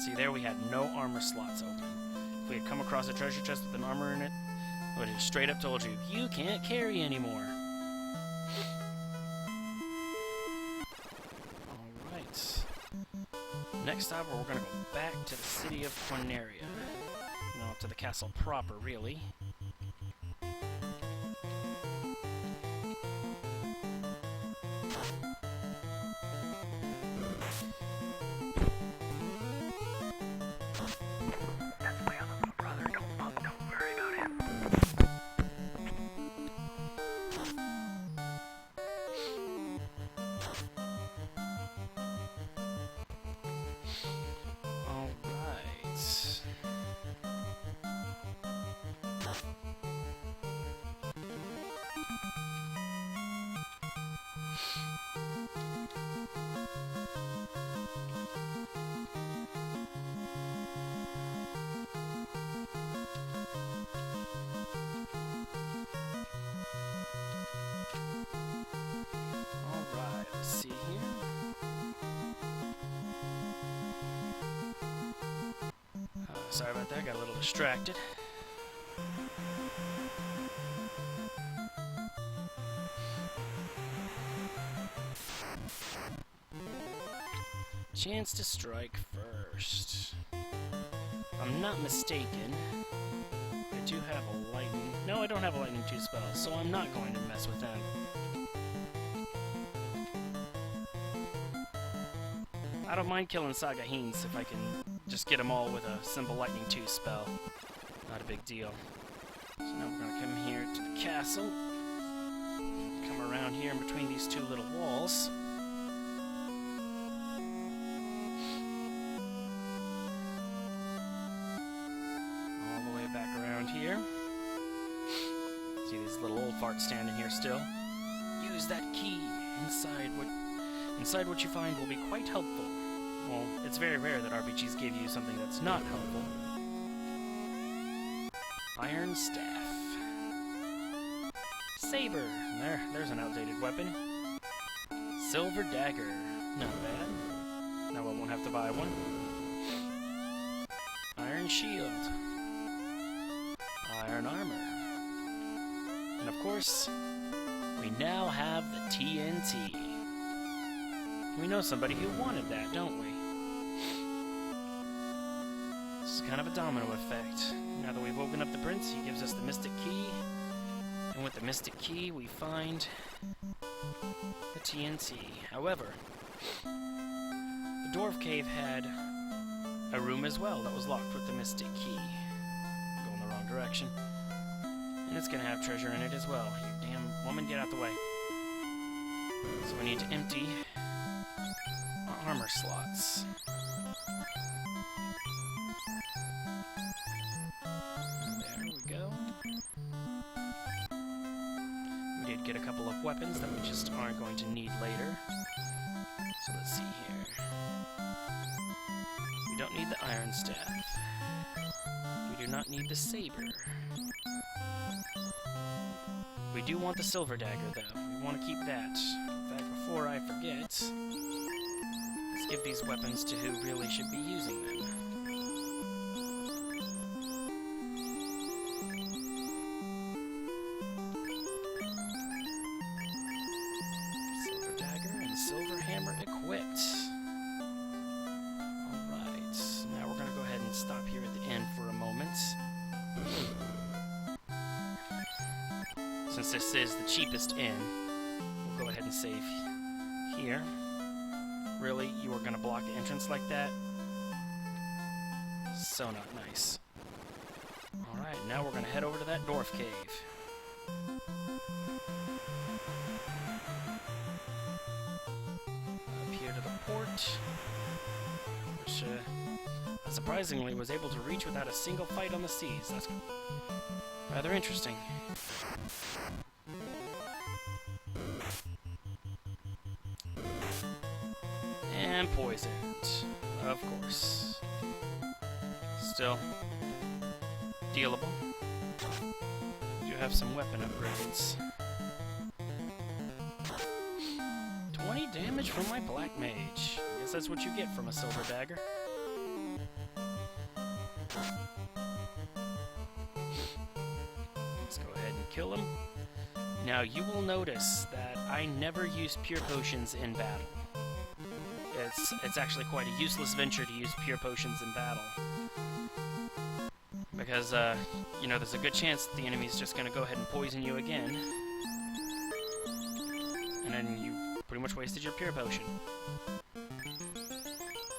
See, there we had no armor slots open. If we had come across a treasure chest with an armor in it, I would have straight up told you, you can't carry anymore. Next stop, we're going to go back to the city of Corneria. No, to the castle proper, really. That's my other little brother. Don't worry about him. Sorry about that, got a little distracted. Chance to strike first. If I'm not mistaken, I do have a lightning... No, I don't have a lightning 2 spell, so I'm not going to mess with them. I don't mind killing Sagaheens if I can just get them all with a simple lightning 2 spell. Not a big deal. So now we're going to come here to the castle. Come around here in between these two little walls. All the way back around here. See these little old farts standing here still? Use that key. Inside what you find will be quite helpful. Well, it's very rare that RPGs give you something that's not helpful. Iron Staff. Saber. There's an outdated weapon. Silver Dagger. Not bad. Now I won't have to buy one. Iron Shield. Iron Armor. And of course, we now have the TNT. We know somebody who wanted that, don't we? This is kind of a domino effect. Now that we've opened up the prince, he gives us the Mystic Key. And with the Mystic Key, we find the TNT. However, the Dwarf Cave had a room as well that was locked with the Mystic Key. Going the wrong direction. And it's gonna have treasure in it as well. You damn woman, get out the way. So we need to empty our armor slots. There we go. We did get a couple of weapons that we just aren't going to need later. So let's see here. We don't need the Iron Staff. We do not need the Saber. We do want the Silver Dagger, though. We want to keep that. In fact, before I forget, let's give these weapons to who really should be using them. Silver Dagger and Silver Hammer equipped. Alright, now we're going to go ahead and stop here at the end for a moment. Since this is the cheapest inn, we'll go ahead and save here. Really? You are going to block the entrance like that? So not nice. Alright, now we're going to head over to that dwarf cave. Up here to the port, which surprisingly was able to reach without a single fight on the seas. That's rather interesting. And poisoned, of course. Still dealable. You have some weapon upgrades. 20 damage from my black mage. I guess that's what you get from a silver dagger. Let's go ahead and kill him. Now you will notice that I never use pure potions in battle. It's actually quite a useless venture to use pure potions in battle. Because, you know, there's a good chance that the enemy's just going to go ahead and poison you again. And then you pretty much wasted your pure potion.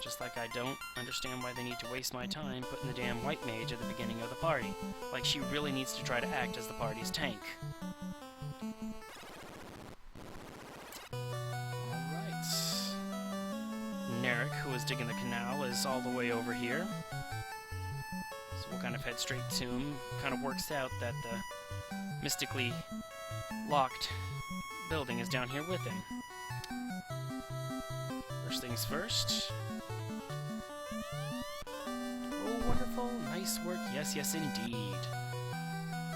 Just like I don't understand why they need to waste my time putting the damn white mage at the beginning of the party. Like she really needs to try to act as the party's tank. Narek, who is digging the canal, is all the way over here. So we'll kind of head straight to him. Kind of works out that the mystically locked building is down here with him. First things first. Oh, wonderful. Nice work. Yes, yes, indeed.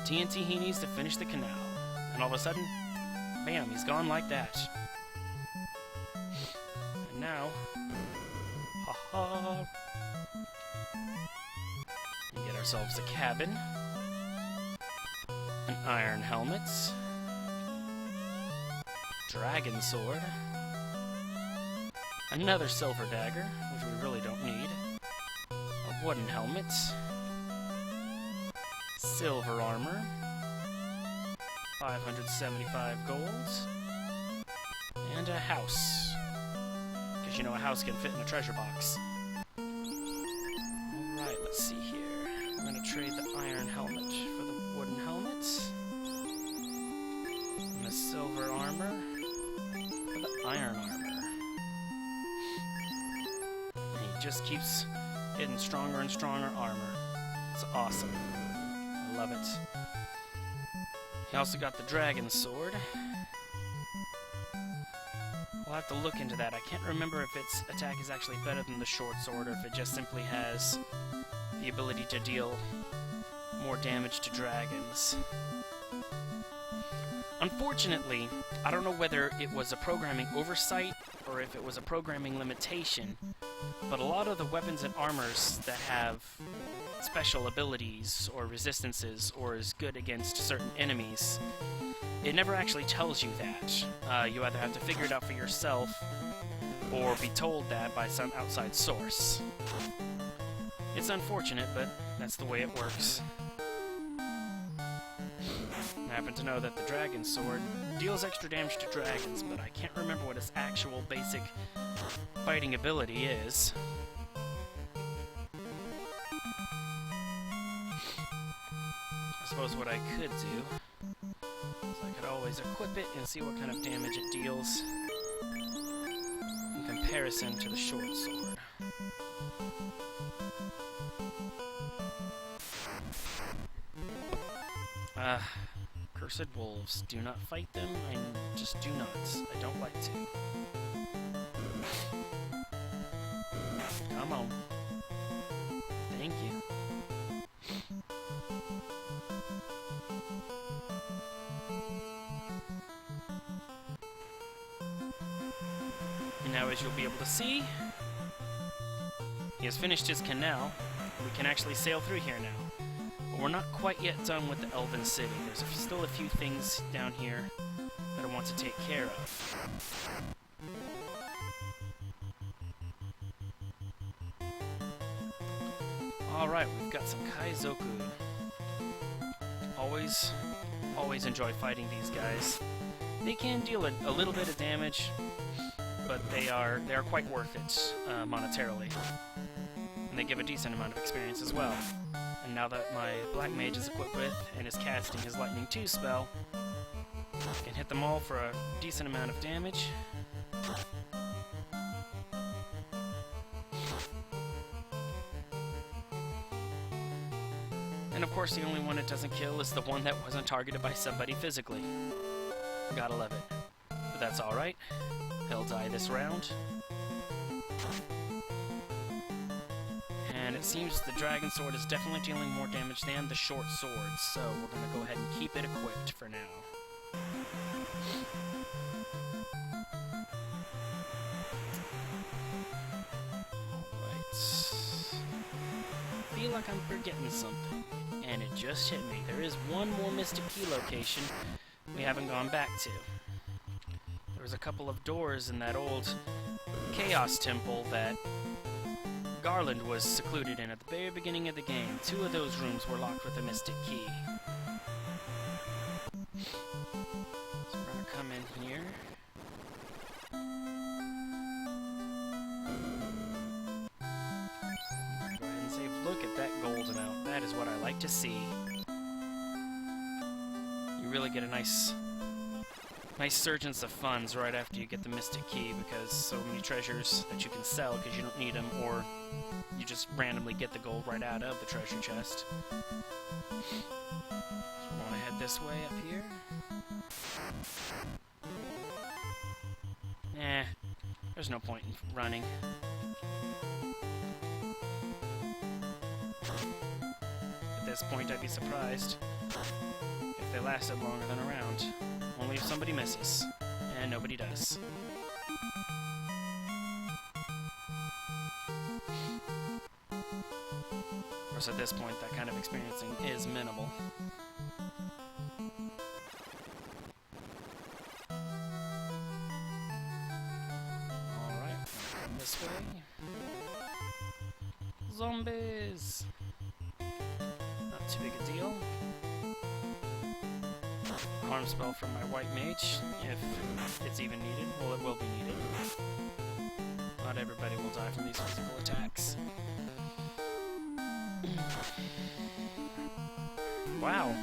TNT he needs to finish the canal. And all of a sudden, bam, he's gone like that. And now... and get ourselves a cabin. An iron helmet. Dragon sword. Another silver dagger, which we really don't need. A wooden helmet. Silver armor. 575 gold. And a house. Because you know a house can fit in a treasure box. Alright, let's see here. I'm going to trade the iron helmet for the wooden helmet. And the silver armor for the iron armor. And he just keeps getting stronger and stronger armor. It's awesome. I love it. He also got the dragon sword. We'll have to look into that. I can't remember if its attack is actually better than the short sword, or if it just simply has the ability to deal more damage to dragons. Unfortunately, I don't know whether it was a programming oversight or if it was a programming limitation, but a lot of the weapons and armors that have special abilities or resistances or is good against certain enemies, it never actually tells you that. You either have to figure it out for yourself or be told that by some outside source. It's unfortunate, but that's the way it works. I happen to know that the dragon sword deals extra damage to dragons, but I can't remember what its actual basic fighting ability is. I suppose what I could do is I could always equip it and see what kind of damage it deals in comparison to the short sword. Cursed wolves. Do not fight them. I just do not. I don't like to. Come on. Thank you. And now, as you'll be able to see, he has finished his canal. We can actually sail through here now. But we're not quite yet done with the Elven City. There's still a few things down here that I want to take care of. Alright, we've got some Kaizoku. Always enjoy fighting these guys. They can deal a little bit of damage, but they are quite worth it monetarily. And they give a decent amount of experience as well. And now that my Black Mage is equipped with and is casting his Lightning 2 spell, I can hit them all for a decent amount of damage. And of course the only one it doesn't kill is the one that wasn't targeted by somebody physically. Gotta love it. But that's alright. He'll die this round. And it seems the Dragon Sword is definitely dealing more damage than the Short Sword, so we're going to go ahead and keep it equipped for now. Alright. I feel like I'm forgetting something, and it just hit me. There is one more Mystic Key location we haven't gone back to. There was a couple of doors in that old Chaos Temple that Garland was secluded in at the very beginning of the game. Two of those rooms were locked with a Mystic Key. So we're going to come in here. Go ahead and save. Look at that gold amount. That is what I like to see. You really get a nice surgence of funds right after you get the Mystic Key, because so many treasures that you can sell because you don't need them, or you just randomly get the gold right out of the treasure chest. So we want to head this way up here. There's no point in running. At this point, I'd be surprised if they lasted longer than a round. Only if somebody misses. And nobody does. Of course, at this point, that kind of experiencing is minimal. this way. Zombies! Not too big a deal. Harm spell from my white mage, if it's even needed. Well, it will be needed. Not everybody will die from these physical attacks. Wow.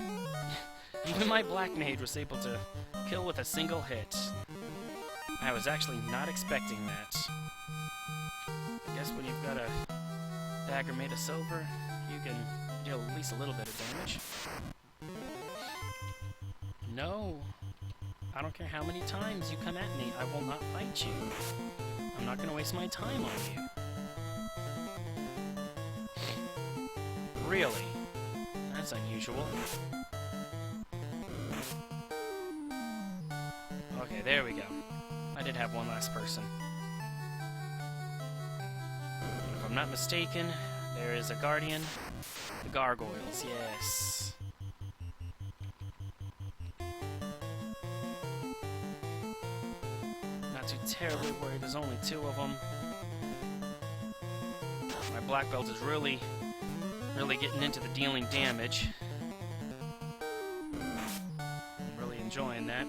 Even my black mage was able to kill with a single hit. I was actually not expecting that. I guess when you've got a dagger made of silver, you can deal at least a little bit of damage. No. I don't care how many times you come at me, I will not fight you. I'm not going to waste my time on you. Really? That's unusual. Okay, there we go. I did have one last person. If I'm not mistaken, there is a guardian. The gargoyles, yes. Not too terribly worried, there's only 2 of them. My black belt is really getting into the dealing damage. I'm really enjoying that.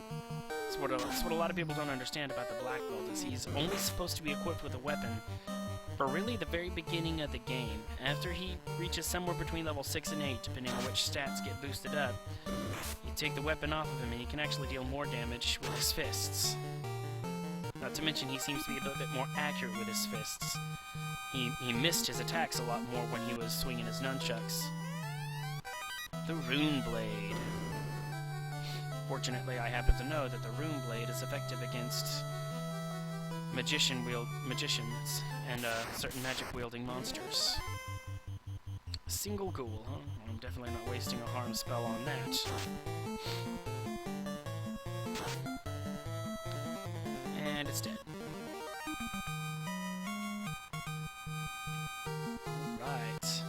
That's what a lot of people don't understand about the black belt, is he's only supposed to be equipped with a weapon for really the very beginning of the game. After he reaches somewhere between level 6 and 8, depending on which stats get boosted up, you take the weapon off of him and he can actually deal more damage with his fists. Not to mention he seems to be a little bit more accurate with his fists. He missed his attacks a lot more when he was swinging his nunchucks. The Rune Blade. Fortunately, I happen to know that the Rune Blade is effective against magicians and certain magic-wielding monsters. Single ghoul, huh? I'm definitely not wasting a harm spell on that. And it's dead. Alright.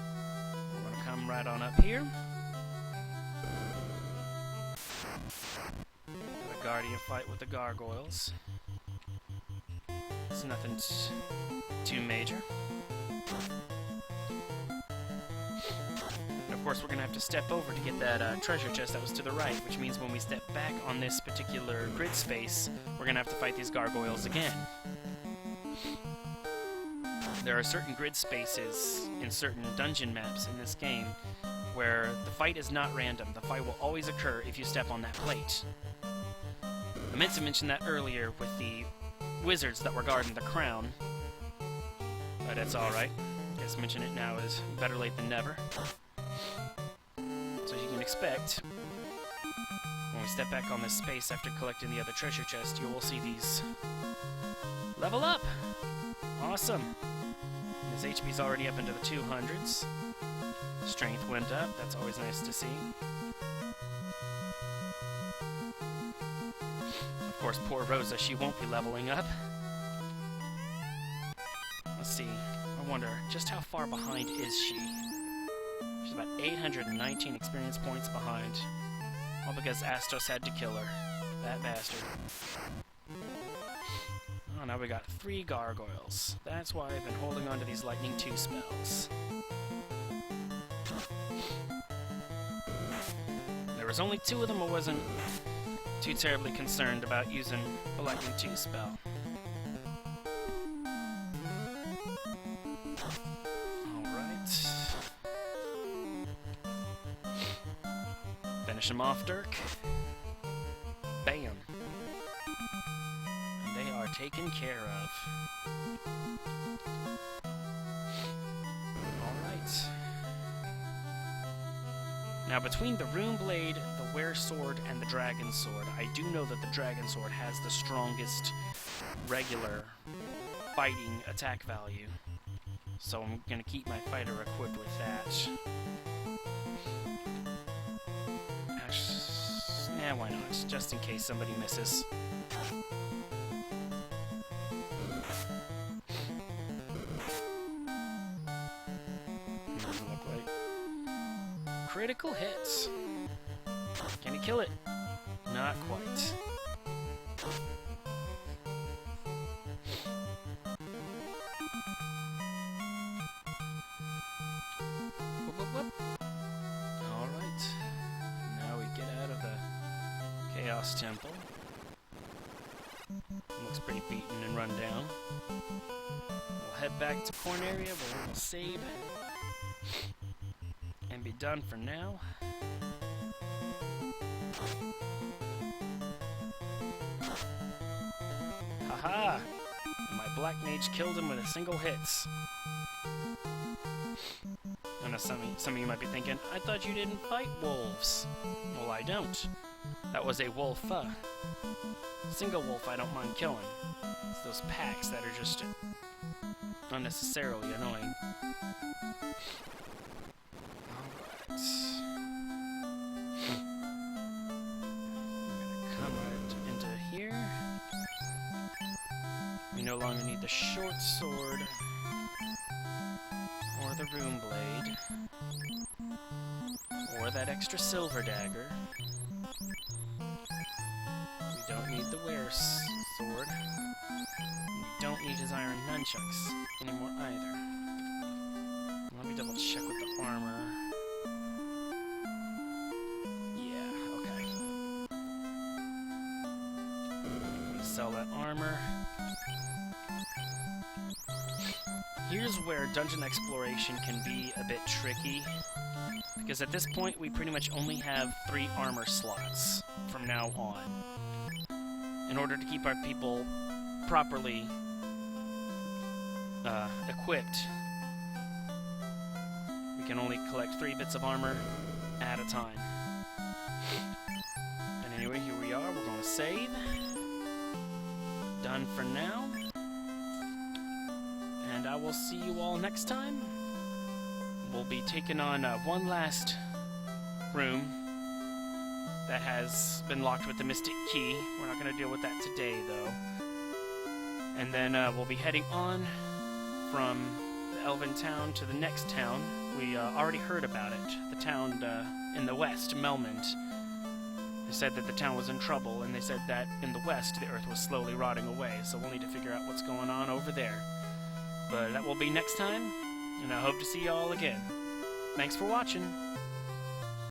We're gonna come right on up here. Got a guardian fight with the gargoyles. It's nothing too major. And of course we're gonna have to step over to get that treasure chest that was to the right, which means when we step back on this particular grid space, we're gonna have to fight these gargoyles again. There are certain grid spaces in certain dungeon maps in this game where the fight is not random. The fight will always occur if you step on that plate. I meant to mention that earlier with the wizards that were guarding the crown, but it's alright. Just mention it now is better late than never. So you can expect, when we step back on this space after collecting the other treasure chest, you will see these level up! Awesome! His HP's already up into the 200s. Strength went up, that's always nice to see. Of course, poor Rosa, she won't be leveling up. Let's see, I wonder, just how far behind is she? She's about 819 experience points behind. All because Astos had to kill her. That bastard. Oh, now we got 3 gargoyles. That's why I've been holding on to these Lightning 2 spells. There was only 2 of them, I wasn't too terribly concerned about using the Lightning 2 spell. Alright. Finish him off, Dirk. Bam. And they are taken care of. Alright. Now, between the Rune Blade, the Were Sword, and the Dragon Sword, I do know that the Dragon Sword has the strongest regular fighting attack value. So I'm going to keep my fighter equipped with that. Yeah, why not? Just in case somebody misses. Doesn't look like critical hits. Can he kill it? Not quite. Chaos Temple. Looks pretty beaten and run down. We'll head back to Corneria where we'll save and be done for now. Haha! And my Black Mage killed him with a single hit. I know some of you might be thinking, I thought you didn't fight wolves. Well, I don't. That was a wolf. Single wolf I don't mind killing. It's those packs that are just unnecessarily annoying. Alright. I'm gonna come right into here. We no longer need the short sword or the rune blade or that extra silver dagger. We don't need the wearer's sword. We don't need his iron nunchucks anymore either. Let me double check with the armor. Yeah, okay. I'm gonna sell that armor. Here's where dungeon exploration can be a bit tricky, because at this point we pretty much only have 3 armor slots from now on. In order to keep our people properly equipped, we can only collect 3 bits of armor at a time. And anyway, here we are, we're going to save. Done for now. And I will see you all next time. We'll be taking on one last room that has been locked with the Mystic Key. We're not going to deal with that today, though. And then we'll be heading on from the Elven town to the next town. We already heard about it. The town in the west, Melmond. They said that the town was in trouble, and they said that in the west the earth was slowly rotting away, so we'll need to figure out what's going on over there. But that will be next time, and I hope to see you all again. Thanks for watching.